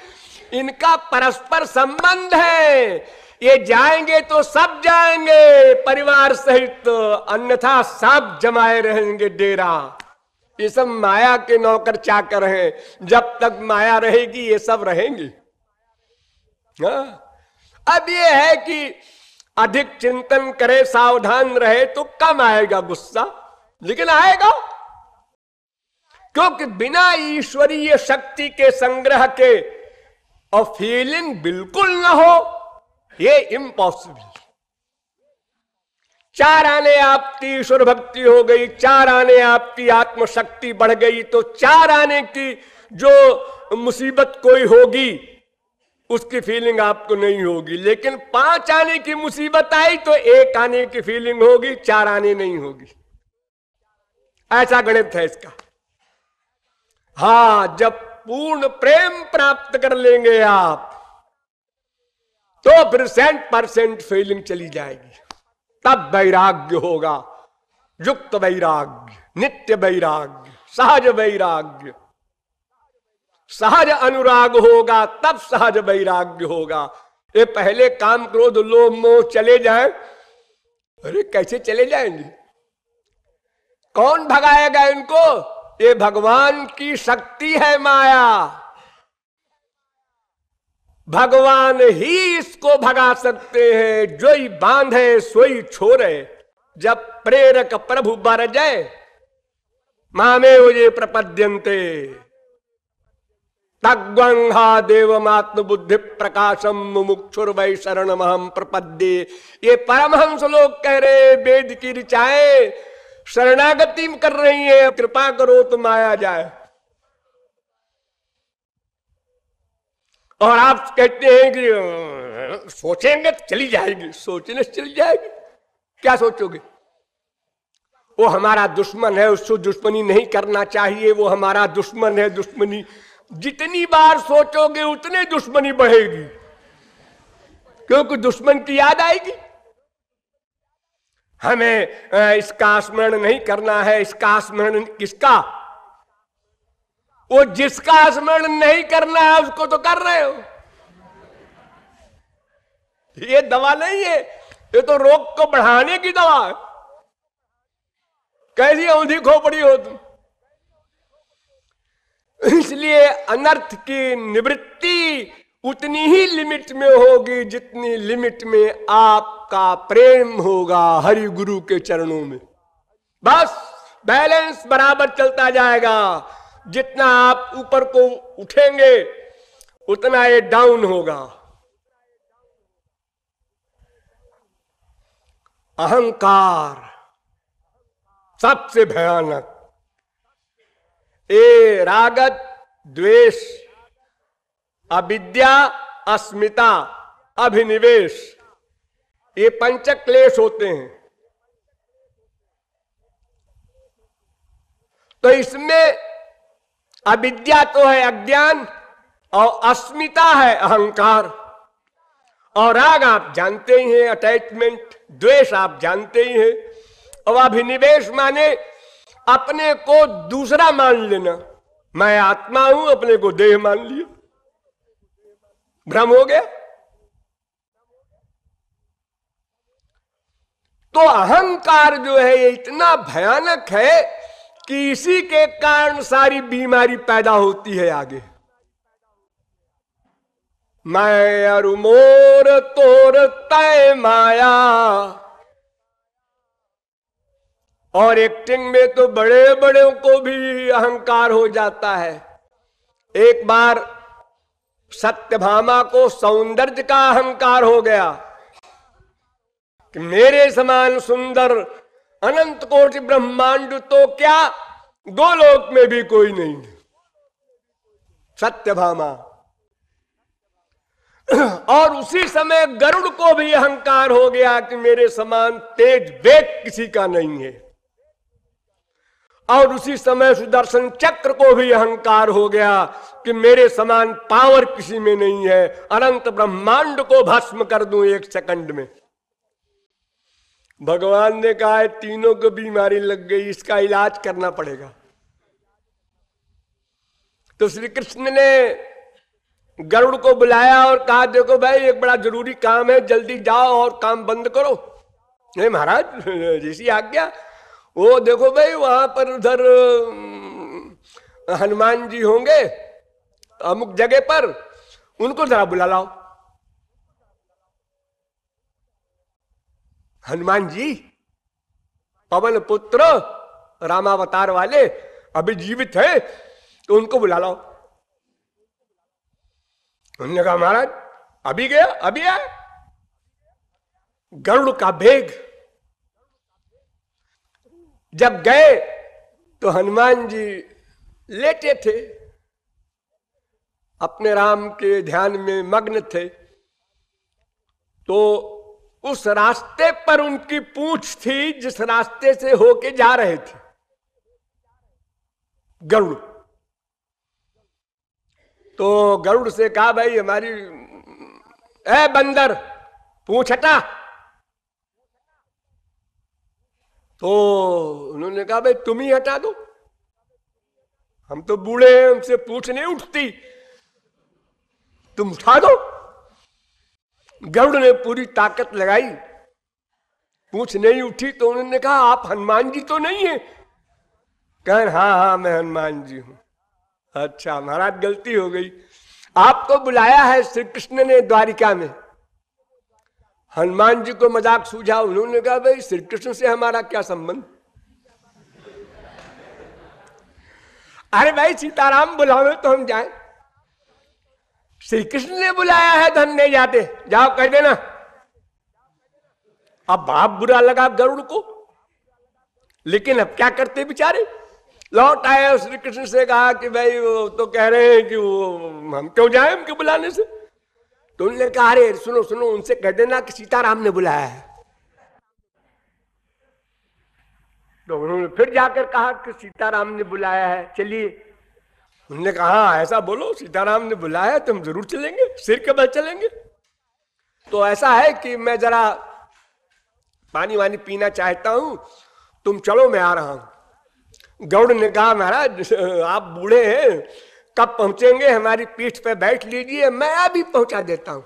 इनका परस्पर संबंध है, ये जाएंगे तो सब जाएंगे परिवार सहित, अन्यथा सब जमाए रहेंगे डेरा। ये सब माया के नौकर चाकर हैं, जब तक माया रहेगी ये सब रहेंगे। अब ये है कि अधिक चिंतन करे, सावधान रहे तो कम आएगा गुस्सा, लेकिन आएगा। क्योंकि बिना ईश्वरीय शक्ति के संग्रह के और फीलिंग बिल्कुल ना हो, ये इम्पॉसिबल। 4 आने आपकी ईश्वर भक्ति हो गई, 4 आने आपकी आत्मशक्ति बढ़ गई, तो 4 आने की जो मुसीबत कोई होगी उसकी फीलिंग आपको नहीं होगी। लेकिन 5 आने की मुसीबत आई तो 1 आने की फीलिंग होगी, 4 आने नहीं होगी। ऐसा गणित है इसका। हाँ, जब पूर्ण प्रेम प्राप्त कर लेंगे आप तो फिर 100% फीलिंग चली जाएगी। तब वैराग्य होगा, युक्त वैराग्य, नित्य वैराग्य, सहज वैराग्य, सहज अनुराग होगा, तब सहज वैराग्य होगा। ये पहले काम क्रोध लोभ मोह चले जाए, अरे कैसे चले जाएंगे? कौन भगाएगा इनको? ये भगवान की शक्ति है माया, भगवान ही इसको भगा सकते हैं। जो ही बांधे सोई छोड़े, जब प्रेरक प्रभु बर जाए मामे ये प्रपद्यन्ते तग्वंहा देवमात्म बुद्धि प्रकाशम मुमुक्षुर वै शरणमहम प्रपद्ये। ये परमहंस लोग कह रहे, वेद की ऋचाएं शरणागति कर रही है, कृपा करो तो माया जाए। और आप कहते हैं कि सोचेंगे तो चली जाएगी, सोचने से चली जाएगी। क्या सोचोगे? वो हमारा दुश्मन है, उससे दुश्मनी नहीं करना चाहिए, वो हमारा दुश्मन है। दुश्मनी जितनी बार सोचोगे उतनी दुश्मनी बढ़ेगी, क्योंकि दुश्मन की याद आएगी। हमें इसका स्मरण नहीं करना है, इसका स्मरण किसका? वो जिसका स्मरण नहीं करना है उसको तो कर रहे हो। ये दवा नहीं है, ये तो रोग को बढ़ाने की दवा है। कैसी औंधी खोपड़ी हो तुम। इसलिए अनर्थ की निवृत्ति उतनी ही लिमिट में होगी जितनी लिमिट में आपका प्रेम होगा हरि गुरु के चरणों में। बस बैलेंस बराबर चलता जाएगा। जितना आप ऊपर को उठेंगे उतना ये डाउन होगा। अहंकार सबसे भयानक। ए रागत, द्वेष, अविद्या, अस्मिता, अभिनिवेश, ये पंचक क्लेश होते हैं। तो इसमें अविद्या तो है अज्ञान, और अस्मिता है अहंकार, और राग आप जानते ही हैं अटैचमेंट, द्वेष आप जानते ही हैं, और अभिनिवेश माने अपने को दूसरा मान लेना। मैं आत्मा हूं, अपने को देह मान लिया, भ्रम हो गया। तो अहंकार जो है ये इतना भयानक है कि इसी के कारण सारी बीमारी पैदा होती है आगे। मैं अरु मोर तोर तय माया, और एक्टिंग में तो बड़े बड़े को भी अहंकार हो जाता है। एक बार सत्यभामा को सौंदर्य का अहंकार हो गया कि मेरे समान सुंदर अनंत कोटि ब्रह्मांड तो क्या गोलोक में भी कोई नहीं। सत्यभामा। और उसी समय गरुड़ को भी अहंकार हो गया कि मेरे समान तेज वेग किसी का नहीं है। और उसी समय सुदर्शन चक्र को भी अहंकार हो गया कि मेरे समान पावर किसी में नहीं है, अनंत ब्रह्मांड को भस्म कर दूं एक सेकंड में। भगवान ने कहा है तीनों को बीमारी लग गई, इसका इलाज करना पड़ेगा। तो श्री कृष्ण ने गरुड़ को बुलाया और कहा देखो भाई एक बड़ा जरूरी काम है, जल्दी जाओ और काम बंद करो। नहीं महाराज जैसी आज्ञा। वो देखो भाई वहां पर उधर हनुमान जी होंगे अमुक जगह पर, उनको जरा बुला लाओ। हनुमान जी पवन पुत्र रामावतार वाले अभी जीवित है, तो उनको बुला लाओ। उन्होंने कहा महाराज अभी गया, अभी आया। गरुड़ का भेग। जब गए तो हनुमान जी लेटे थे, अपने राम के ध्यान में मग्न थे। तो उस रास्ते पर उनकी पूंछ थी जिस रास्ते से होके जा रहे थे गरुड़। तो गरुड़ से कहा भाई हमारी ए बंदर पूंछ हटा। तो उन्होंने कहा भाई तुम ही हटा दो, हम तो बूढ़े हैं, हमसे पूंछ नहीं उठती, तुम उठा दो। गरुड़ ने पूरी ताकत लगाई, पूंछ नहीं उठी। तो उन्होंने कहा आप हनुमान जी तो नहीं है? कह हाँ हाँ मैं हनुमान जी हूं। अच्छा महाराज गलती हो गई, आपको बुलाया है श्री कृष्ण ने द्वारिका में। हनुमान जी को मजाक सूझा। उन्होंने कहा भाई श्री कृष्ण से हमारा क्या संबंध? अरे भाई सीताराम बुलावे तो हम जाएं, श्री कृष्ण ने बुलाया है तो हम नहीं जाते, जाओ कह देना। अब बाप बुरा लगा गरुड़ को, लेकिन अब क्या करते बेचारे। लौट आए श्री कृष्ण से कहा कि भाई वो तो कह रहे हैं कि वो हम क्यों जाए उनके बुलाने से। तो उन्होंने कहा अरे सुनो सुनो उनसे कह देना कि सीताराम ने बुलाया है। तो उन्होंने फिर जाकर कहा कि सीताराम ने बुलाया है, चलिए। उन्होंने कहा हाँ ऐसा बोलो सीताराम ने बुलाया है तो हम जरूर चलेंगे, सिर के बल चलेंगे। तो ऐसा है कि मैं जरा पानी वानी पीना चाहता हूं, तुम चलो मैं आ रहा हूं। गरुड़ ने कहा महाराज आप बूढ़े हैं, कब पहुंचेंगे? हमारी पीठ पे बैठ लीजिए, मैं अभी पहुंचा देता हूं।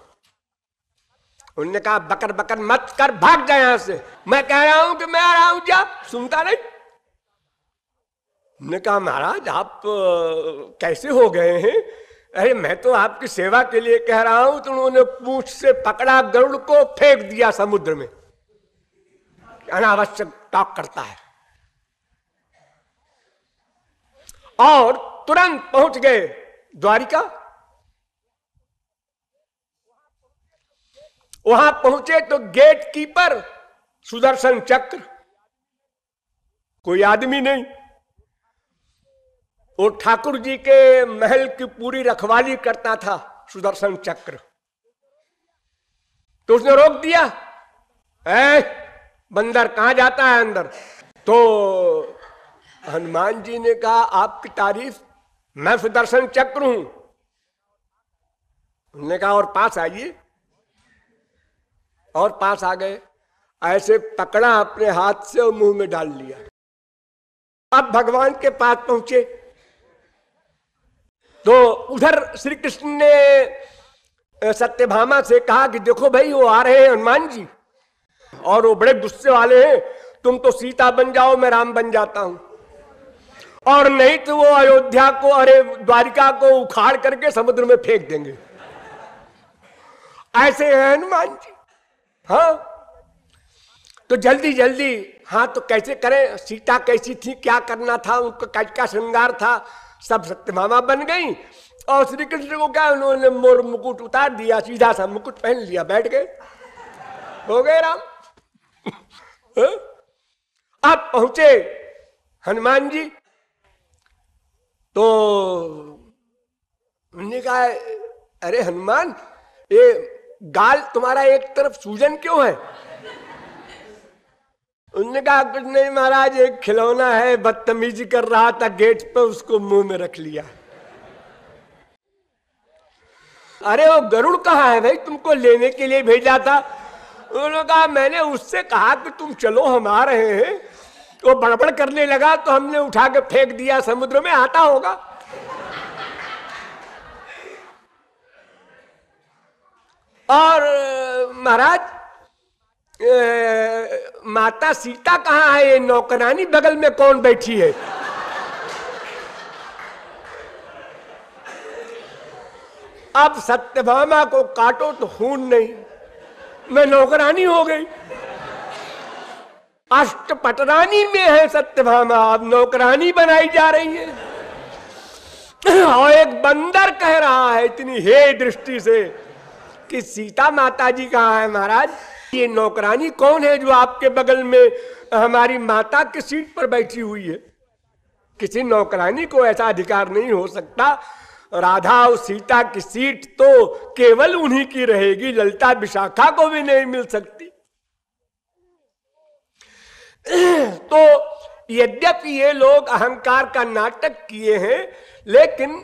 उन्होंने कहा बकर बकर मत कर, भाग जाए यहां से, मैं कह रहा हूं कि मैं आ रहा हूं, जा। सुनता नहीं। उन्होंने कहा महाराज आप कैसे हो गए हैं? अरे मैं तो आपकी सेवा के लिए कह रहा हूं। तो उन्होंने पूंछ से पकड़ा गरुड़ को, फेंक दिया समुद्र में। अनावश्यक टॉक करता है। और तुरंत पहुंच गए द्वारिका। वहां पहुंचे तो गेट कीपर सुदर्शन चक्र, कोई आदमी नहीं। वो ठाकुर जी के महल की पूरी रखवाली करता था सुदर्शन चक्र। तो उसने रोक दिया, बंदर कहां जाता है अंदर? तो हनुमान जी ने कहा आपकी तारीफ, मैं सुदर्शन चक्र हूं। उन्होंने कहा और पास आइए। और पास आ गए। ऐसे पकड़ा अपने हाथ से और मुंह में डाल लिया। अब भगवान के पास पहुंचे तो उधर श्री कृष्ण ने सत्यभामा से कहा कि देखो भाई वो आ रहे हैं हनुमान जी, और वो बड़े गुस्से वाले हैं, तुम तो सीता बन जाओ, मैं राम बन जाता हूं, और नहीं तो वो अयोध्या को, अरे द्वारिका को उखाड़ करके समुद्र में फेंक देंगे। ऐसे हैं हनुमान जी। हाँ, तो जल्दी जल्दी, हाँ तो कैसे करें, सीता कैसी थी, क्या करना था, उनका क्या श्रृंगार था, सब सत्यभामा बन गई। और श्री कृष्ण को क्या, उन्होंने मोर मुकुट उतार दिया, सीधा सा मुकुट पहन लिया, बैठ गए, हो गए राम। अब पहुंचे हनुमान जी तो उन्होंने कहा अरे हनुमान, ये गाल तुम्हारा एक तरफ सूजन क्यों है? उन्होंने कहा कुछ नहीं महाराज, एक खिलौना है बदतमीजी कर रहा था गेट पे, उसको मुंह में रख लिया। अरे वो गरुड़ कहाँ है भाई, तुमको लेने के लिए भेजा था? उन्होंने कहा मैंने उससे कहा कि तुम चलो हम आ रहे हैं, वो बड़बड़ करने लगा तो हमने उठा के फेंक दिया समुद्र में, आता होगा। और महाराज माता सीता कहाँ है? ये नौकरानी बगल में कौन बैठी है? अब सत्यभामा को काटो तो खून नहीं, मैं नौकरानी हो गई। अष्टपटरानी में है सत्यभामा, अब नौकरानी बनाई जा रही है। और एक बंदर कह रहा है इतनी हे दृष्टि से कि सीता माता जी कहाँ है महाराज? ये नौकरानी कौन है जो आपके बगल में हमारी माता की सीट पर बैठी हुई है? किसी नौकरानी को ऐसा अधिकार नहीं हो सकता। राधा और सीता की सीट तो केवल उन्हीं की रहेगी, ललिता विशाखा को भी नहीं मिल सकती। तो यद्यपि ये लोग अहंकार का नाटक किए हैं, लेकिन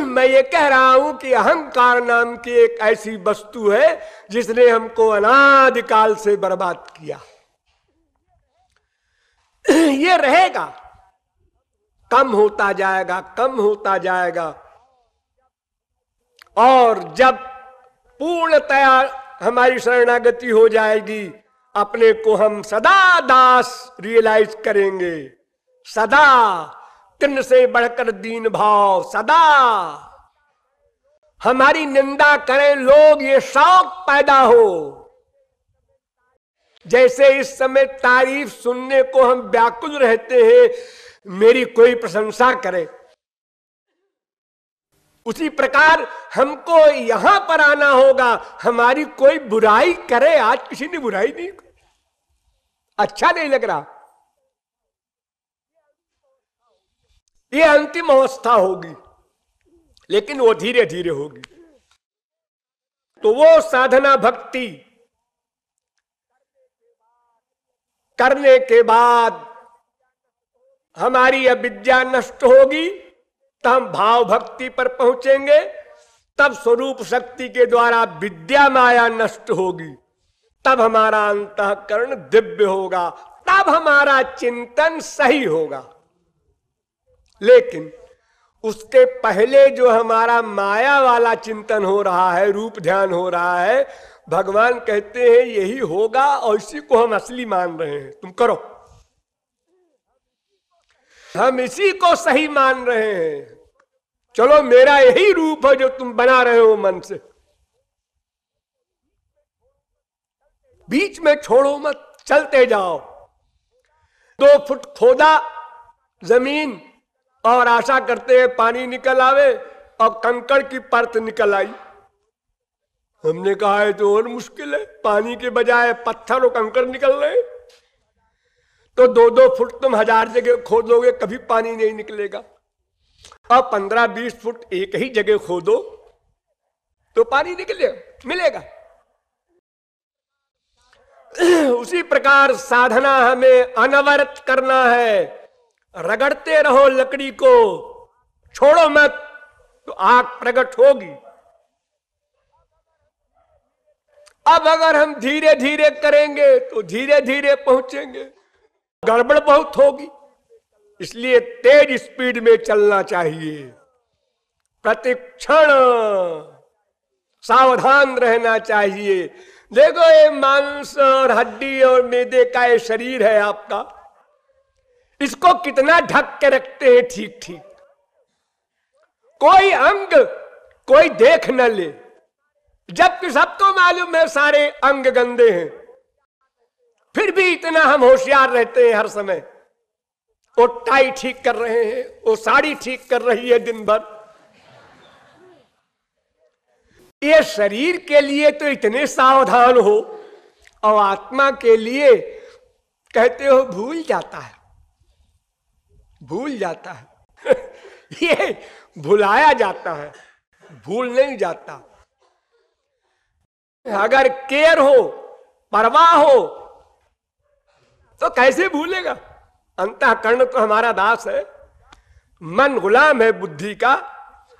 मैं ये कह रहा हूं कि अहंकार नाम की एक ऐसी वस्तु है जिसने हमको अनादिकाल से बर्बाद किया। ये रहेगा, कम होता जाएगा, कम होता जाएगा, और जब पूर्णतया हमारी शरणागति हो जाएगी, अपने को हम सदा दास रियलाइज करेंगे। सदा तृण से बढ़कर दीन भाव, सदा हमारी निंदा करें लोग, ये शौक पैदा हो। जैसे इस समय तारीफ सुनने को हम व्याकुल रहते हैं, मेरी कोई प्रशंसा करे, उसी प्रकार हमको यहां पर आना होगा, हमारी कोई बुराई करे। आज किसी ने बुराई नहीं की, अच्छा नहीं लग रहा, ये अंतिम अवस्था होगी, लेकिन वो धीरे धीरे होगी। तो वो साधना भक्ति करने के बाद हमारी अविद्या नष्ट होगी, तब हम भाव भक्ति पर पहुंचेंगे, तब स्वरूप शक्ति के द्वारा विद्या माया नष्ट होगी, तब हमारा अंतःकरण दिव्य होगा, तब हमारा चिंतन सही होगा। लेकिन उसके पहले जो हमारा माया वाला चिंतन हो रहा है, रूप ध्यान हो रहा है, भगवान कहते हैं यही होगा और इसी को हम असली मान रहे हैं, तुम करो। हम इसी को सही मान रहे हैं। चलो मेरा यही रूप है जो तुम बना रहे हो मन से, बीच में छोड़ो मत, चलते जाओ। 2 फुट खोदा जमीन और आशा करते हैं पानी निकल आवे, और कंकड़ की परत निकल आई। हमने कहा है तो और मुश्किल है, पानी के बजाय पत्थर और कंकड़ निकल रहे। तो 2-2 फुट तुम 1000 जगह खोदोगे, कभी पानी नहीं निकलेगा। और 15-20 फुट एक ही जगह खोदो तो पानी निकलेगा, मिलेगा। उसी प्रकार साधना हमें अनवरत करना है। रगड़ते रहो लकड़ी को, छोड़ो मत, तो आग प्रकट होगी। अब अगर हम धीरे धीरे करेंगे तो धीरे धीरे पहुंचेंगे, गड़बड़ बहुत होगी। इसलिए तेज स्पीड में चलना चाहिए, प्रतिक्षण सावधान रहना चाहिए। देखो ये मांस और हड्डी और मैदे का ये शरीर है आपका, इसको कितना ढक के रखते हैं ठीक ठीक, कोई अंग कोई देख न ले, जबकि सबको मालूम है सारे अंग गंदे हैं। फिर भी इतना हम होशियार रहते हैं हर समय। वो टाई ठीक कर रहे हैं, वो साड़ी ठीक कर रही है दिन भर। ये शरीर के लिए तो इतने सावधान हो, और आत्मा के लिए कहते हो भूल जाता है, भूल जाता है। ये भुलाया जाता है, भूल नहीं जाता। अगर केयर हो, परवाह हो, तो कैसे भूलेगा। अंतःकरण तो हमारा दास है, मन गुलाम है बुद्धि का।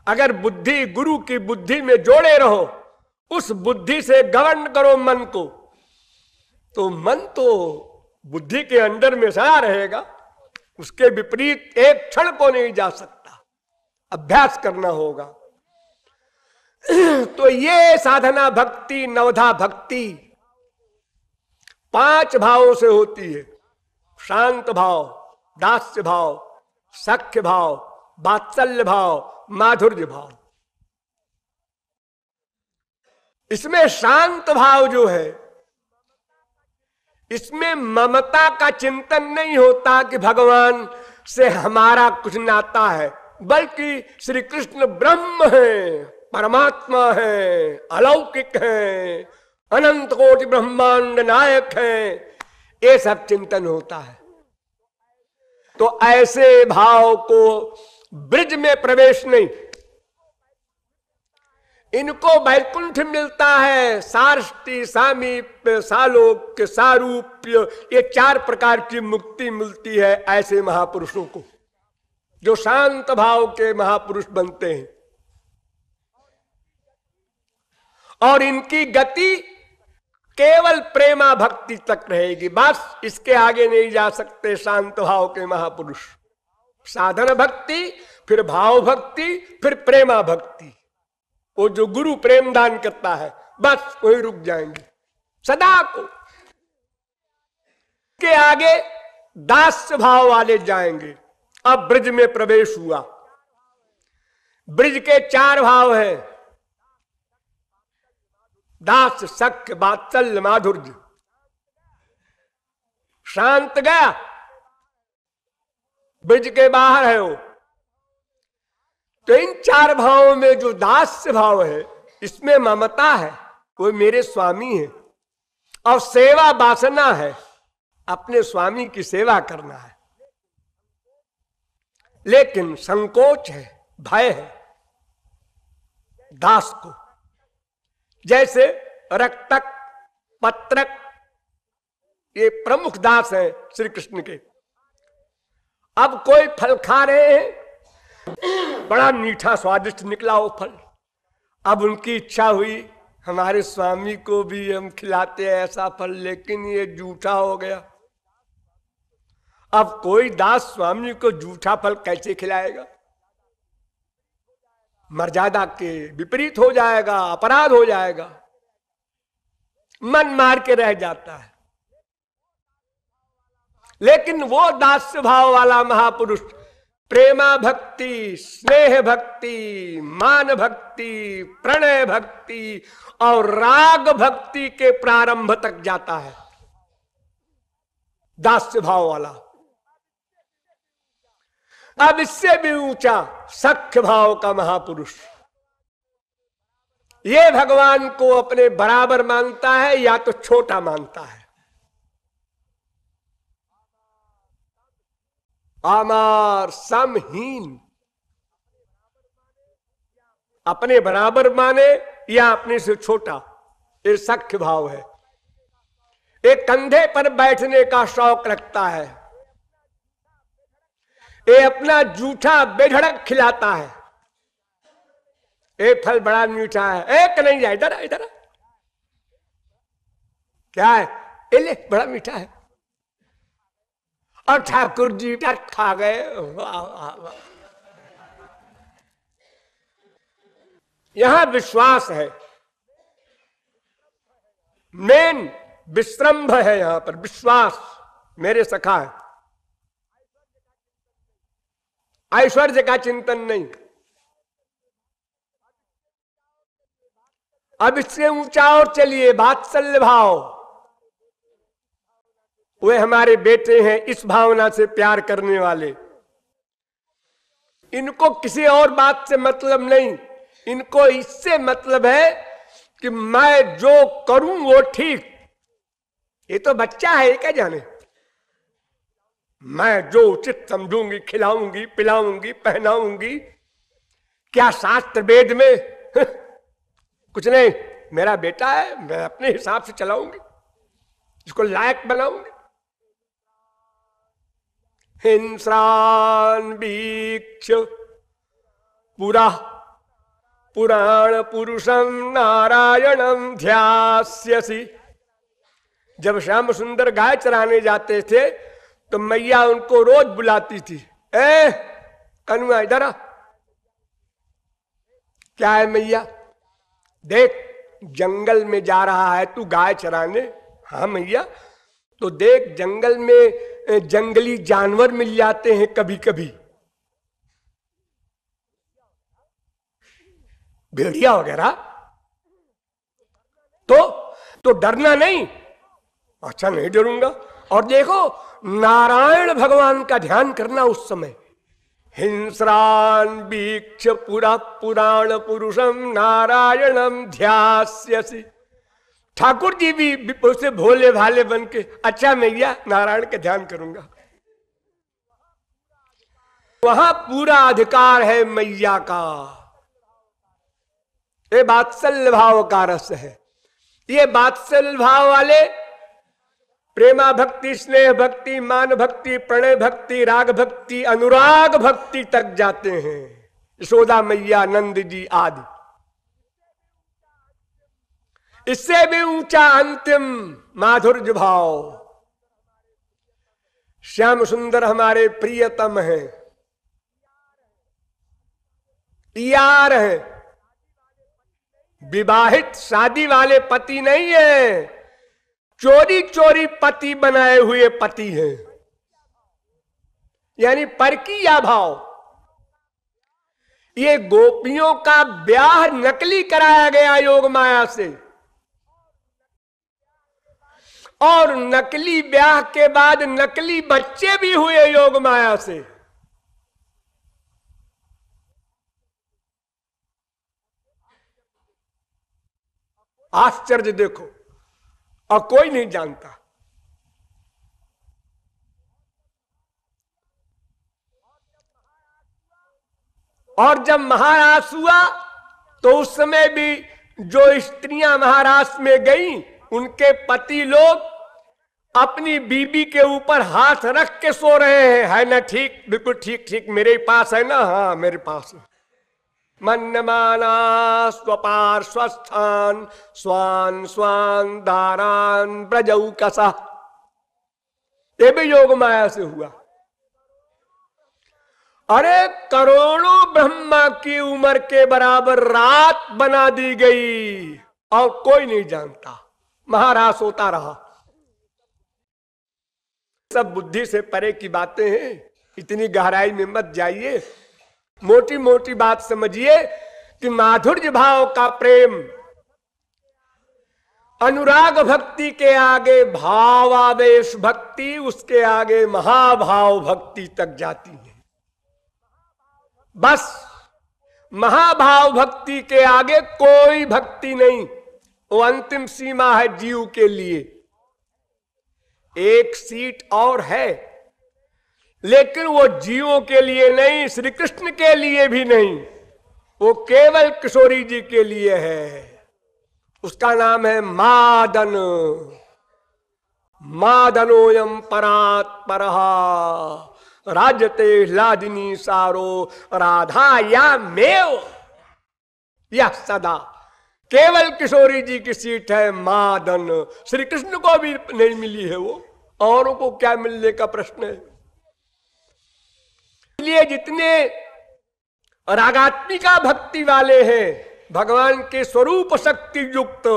अगर बुद्धि गुरु की बुद्धि में जोड़े रहो, उस बुद्धि से गवर्न करो मन को, तो मन तो बुद्धि के अंडर में सदा रहेगा। उसके विपरीत एक क्षण को नहीं जा सकता, अभ्यास करना होगा। तो ये साधना भक्ति, नवधा भक्ति 5 भावों से होती है। शांत भाव, दास्य भाव, सख्य भाव, वात्सल्य भाव, माधुर्य भाव। इसमें शांत भाव जो है, इसमें ममता का चिंतन नहीं होता कि भगवान से हमारा कुछ नाता है, बल्कि श्री कृष्ण ब्रह्म है, परमात्मा है, अलौकिक है, अनंत कोटि ब्रह्मांड नायक है, ये सब चिंतन होता है। तो ऐसे भाव को ब्रिज में प्रवेश नहीं, इनको वैकुंठ मिलता है, सार्ष्टि, सामीप्य, सालोक्य, सारूप्य, ये 4 प्रकार की मुक्ति मिलती है ऐसे महापुरुषों को, जो शांत भाव के महापुरुष बनते हैं। और इनकी गति केवल प्रेमा भक्ति तक रहेगी, बस इसके आगे नहीं जा सकते शांत भाव के महापुरुष। साधन भक्ति, फिर भाव भक्ति, फिर प्रेमा भक्ति। वो जो गुरु प्रेम दान करता है, बस वही रुक जाएंगे सदा को। के आगे दास्य भाव वाले जाएंगे। अब ब्रिज में प्रवेश हुआ। ब्रिज के 4 भाव हैं, दास, सख्य, वात्सल्य, माधुर्य। शांत गया, ब्रिज के बाहर है वो। तो इन 4 भावों में जो दास्य भाव है, इसमें ममता है, वो मेरे स्वामी है, और सेवा वासना है, अपने स्वामी की सेवा करना है। लेकिन संकोच है, भय है दास को। जैसे रक्तक, पत्रक, ये प्रमुख दास हैं श्री कृष्ण के। अब कोई फल खा रहे हैं, बड़ा मीठा स्वादिष्ट निकला वो फल। अब उनकी इच्छा हुई हमारे स्वामी को भी हम खिलाते हैं ऐसा फल, लेकिन ये जूठा हो गया। अब कोई दास स्वामी को जूठा फल कैसे खिलाएगा? मर्यादा के विपरीत हो जाएगा, अपराध हो जाएगा। मन मार के रह जाता है। लेकिन वो दास्य भाव वाला महापुरुष प्रेमा भक्ति, स्नेह भक्ति, मान भक्ति, प्रणय भक्ति और राग भक्ति के प्रारंभ तक जाता है, दास्य भाव वाला। अब इससे भी ऊंचा सख्य भाव का महापुरुष, ये भगवान को अपने बराबर मानता है या तो छोटा मानता है। आमार समहीन, अपने बराबर माने या अपने से छोटा, ये सख्य भाव है। एक कंधे पर बैठने का शौक रखता है, ये अपना जूठा बेधड़क खिलाता है। एक फल बड़ा मीठा है, एक नहीं जाए, इधर इधर क्या है, ये ले बड़ा मीठा है, और ठाकुर जी खा गए। यहां विश्वास है, मेन विश्रंभ है यहां पर, विश्वास मेरे सखा है, ऐश्वर्य का चिंतन नहीं। अब इससे ऊंचा और चलिए, वात्सल्य भाव, वे हमारे बेटे हैं, इस भावना से प्यार करने वाले। इनको किसी और बात से मतलब नहीं, इनको इससे मतलब है कि मैं जो करूं वो ठीक। ये तो बच्चा है, क्या जाने, मैं जो उचित समझूंगी, खिलाऊंगी, पिलाऊंगी, पहनाऊंगी, क्या शास्त्र वेद में कुछ नहीं, मेरा बेटा है, मैं अपने हिसाब से चलाऊंगी, इसको लायक बनाऊंगी। हिंस्रान वीक्ष पुरा पुराण पुरुषम नारायणम ध्यास्यसि। जब श्याम सुंदर गाय चराने जाते थे तो मैया उनको रोज बुलाती थी, ए कनुआ इधर आ। क्या है मैया, देख जंगल में जा रहा है तू गाय चराने। हाँ मैया, तो देख जंगल में जंगली जानवर मिल जाते हैं कभी कभी, भेड़िया वगैरह, तो डरना नहीं। अच्छा नहीं डरूंगा। और देखो नारायण भगवान का ध्यान करना उस समय, हिंस्रान वीक्ष पुरा पुराण पुरुषम नारायणम ध्यास्यसि। ठाकुर जी भी उसे भोले भाले बन के, अच्छा मैया नारायण के ध्यान करूंगा। वहां पूरा अधिकार है मैया का, ये वात्सल्य भाव का रस है। ये वात्सल्य भाव वाले प्रेमा भक्ति, स्नेह भक्ति, मान भक्ति, प्रणय भक्ति, राग भक्ति, अनुराग भक्ति तक जाते हैं। यशोदा मैया, नंद जी आदि। इससे भी ऊंचा अंतिम माधुर्य भाव। श्याम सुंदर हमारे प्रियतम हैं, यार हैं, विवाहित शादी वाले पति नहीं है, चोरी चोरी पति बनाए हुए पति हैं, यानी परकीया भाव। ये गोपियों का ब्याह नकली कराया गया योग माया से, और नकली ब्याह के बाद नकली बच्चे भी हुए योग माया से। आश्चर्य देखो, और कोई नहीं जानता। और जब महाराज हुआ तो उस समय भी जो स्त्रियां महाराष्ट्र में गईं, उनके पति लोग अपनी बीबी के ऊपर हाथ रख के सो रहे हैं। है ना ठीक, बिल्कुल ठीक ठीक, मेरे पास है ना, हाँ मेरे पास है। मन्यमाना स्वपार्श्वस्थान स्वान स्वान दारान ब्रजौ कसा। ये भी योग माया से हुआ। अरे करोड़ों ब्रह्मा की उम्र के बराबर रात बना दी गई और कोई नहीं जानता। महारास होता रहा। सब बुद्धि से परे की बातें हैं, इतनी गहराई में मत जाइए। मोटी मोटी बात समझिए कि माधुर्य भाव का प्रेम अनुराग भक्ति के आगे, भावावेश भक्ति उसके आगे महाभाव भक्ति तक जाती है। बस महाभाव भक्ति के आगे कोई भक्ति नहीं, वो अंतिम सीमा है जीव के लिए। एक सीट और है, लेकिन वो जीवों के लिए नहीं, श्री कृष्ण के लिए भी नहीं, वो केवल किशोरी जी के लिए है। उसका नाम है मादन। मादनोयम परात् परः राजते लादिनी सारो राधा या मेव। यह सदा केवल किशोरी जी की सीट है मादन। श्री कृष्ण को भी नहीं मिली है, वो औरों को क्या मिलने का प्रश्न है। इसलिए जितने रागात्मिका भक्ति वाले हैं, भगवान के स्वरूप शक्ति युक्त,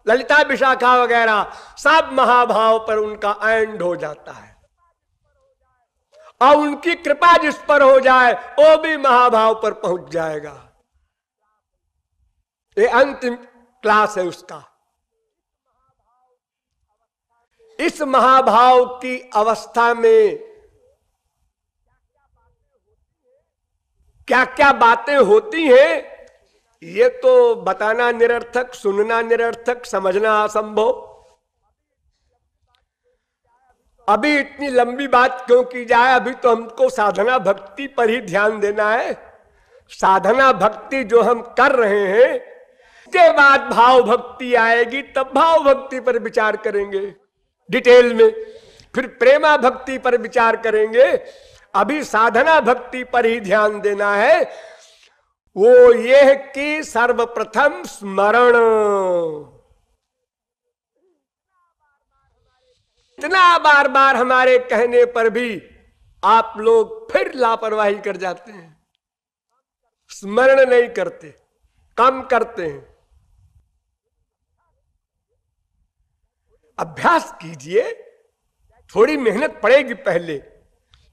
ललिता विशाखा वगैरह, सब महाभाव पर उनका एंड हो जाता है। और उनकी कृपा जिस पर हो जाए वो भी महाभाव पर पहुंच जाएगा। ये अंतिम क्लास है उसका। इस महाभाव की अवस्था में क्या क्या बातें होती हैं, ये तो बताना निरर्थक, सुनना निरर्थक, समझना असंभव। अभी इतनी लंबी बात क्यों की जाए, अभी तो हमको साधना भक्ति पर ही ध्यान देना है। साधना भक्ति जो हम कर रहे हैं, इसके बाद भाव भक्ति आएगी, तब भाव भक्ति पर विचार करेंगे डिटेल में, फिर प्रेमा भक्ति पर विचार करेंगे। अभी साधना भक्ति पर ही ध्यान देना है। वो ये कि सर्वप्रथम स्मरण। इतना बार बार हमारे कहने पर भी आप लोग फिर लापरवाही कर जाते हैं, स्मरण नहीं करते, कम करते हैं। अभ्यास कीजिए, थोड़ी मेहनत पड़ेगी पहले।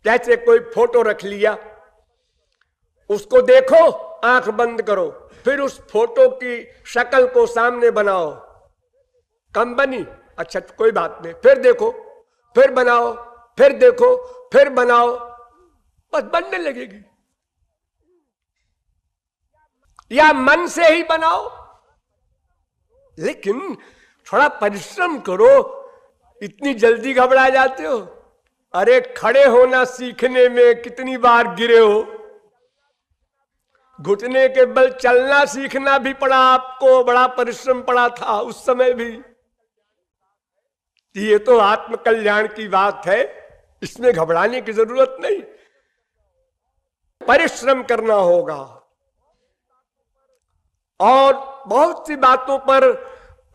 जैसे कोई फोटो रख लिया, उसको देखो, आंख बंद करो, फिर उस फोटो की शक्ल को सामने बनाओ। कम बनी, अच्छा तो कोई बात नहीं, फिर देखो, फिर बनाओ, फिर देखो, फिर बनाओ, बस बनने लगेगी। या मन से ही बनाओ, लेकिन थोड़ा परिश्रम करो। इतनी जल्दी घबरा जाते हो। अरे खड़े होना सीखने में कितनी बार गिरे हो, घुटने के बल चलना सीखना भी पड़ा आपको, बड़ा परिश्रम पड़ा था उस समय भी। ये तो आत्मकल्याण की बात है, इसमें घबराने की जरूरत नहीं। परिश्रम करना होगा और बहुत सी बातों पर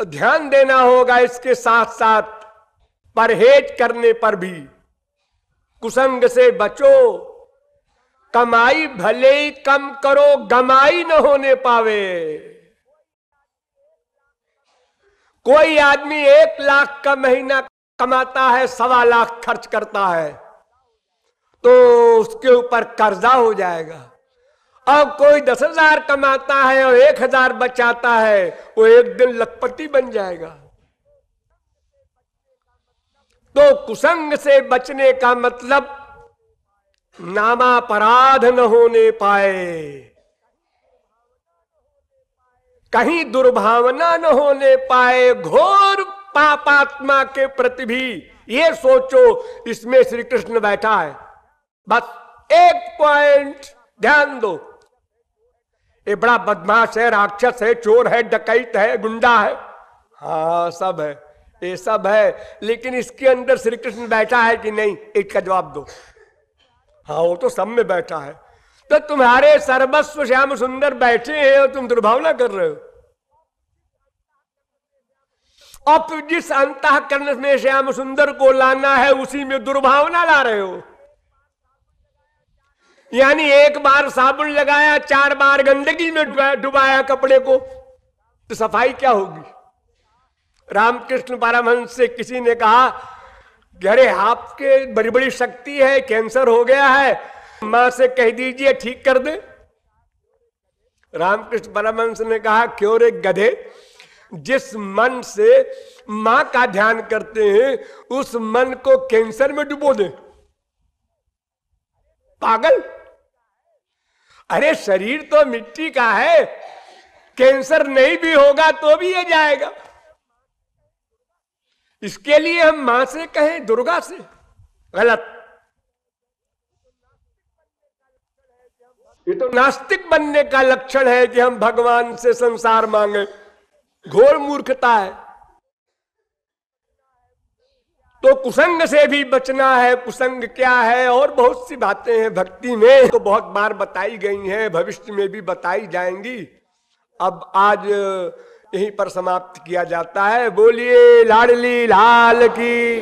ध्यान देना होगा। इसके साथ साथ परहेज करने पर भी, कुसंग से बचो, कमाई भले ही कम करो, गमाई न होने पावे। कोई आदमी 1 लाख का महीना कमाता है, 1.25 लाख खर्च करता है, तो उसके ऊपर कर्जा हो जाएगा। और कोई 10,000 कमाता है और 1,000 बचाता है, वो एक दिन लखपति बन जाएगा। तो कुसंग से बचने का मतलब नामापराध न होने पाए, कहीं दुर्भावना न होने पाए। घोर पापात्मा के प्रति भी ये सोचो इसमें श्री कृष्ण बैठा है। बस एक पॉइंट ध्यान दो, ये बड़ा बदमाश है, राक्षस है, चोर है, डकैत है, गुंडा है, हाँ सब है, ये सब है, लेकिन इसके अंदर श्री कृष्ण बैठा है कि नहीं, इसका जवाब दो। हाँ वो तो सब में बैठा है। तो तुम्हारे सर्वस्व श्याम सुंदर बैठे हैं और तुम दुर्भावना कर रहे हो। और फिर जिस अंतःकरण में श्याम सुंदर को लाना है उसी में दुर्भावना ला रहे हो। यानी 1 बार साबुन लगाया, 4 बार गंदगी में डुबाया कपड़े को, तो सफाई क्या होगी? रामकृष्ण परमहंस से किसी ने कहा कि अरे आपके बड़ी बड़ी शक्ति है, कैंसर हो गया है, मां से कह दीजिए ठीक कर दे। रामकृष्ण परमहंस ने कहा क्यों रे गधे, जिस मन से मां का ध्यान करते हैं उस मन को कैंसर में डुबो दे। पागल, अरे शरीर तो मिट्टी का है, कैंसर नहीं भी होगा तो भी ये जाएगा। इसके लिए हम मां से कहें दुर्गा से, गलत। ये तो नास्तिक बनने का लक्षण है कि हम भगवान से संसार मांगे, घोर मूर्खता है। तो कुसंग से भी बचना है। कुसंग क्या है, और बहुत सी बातें हैं भक्ति में, तो बहुत बार बताई गई हैं, भविष्य में भी बताई जाएंगी। अब आज यहीं पर समाप्त किया जाता है। बोलिए लाडली लाल की।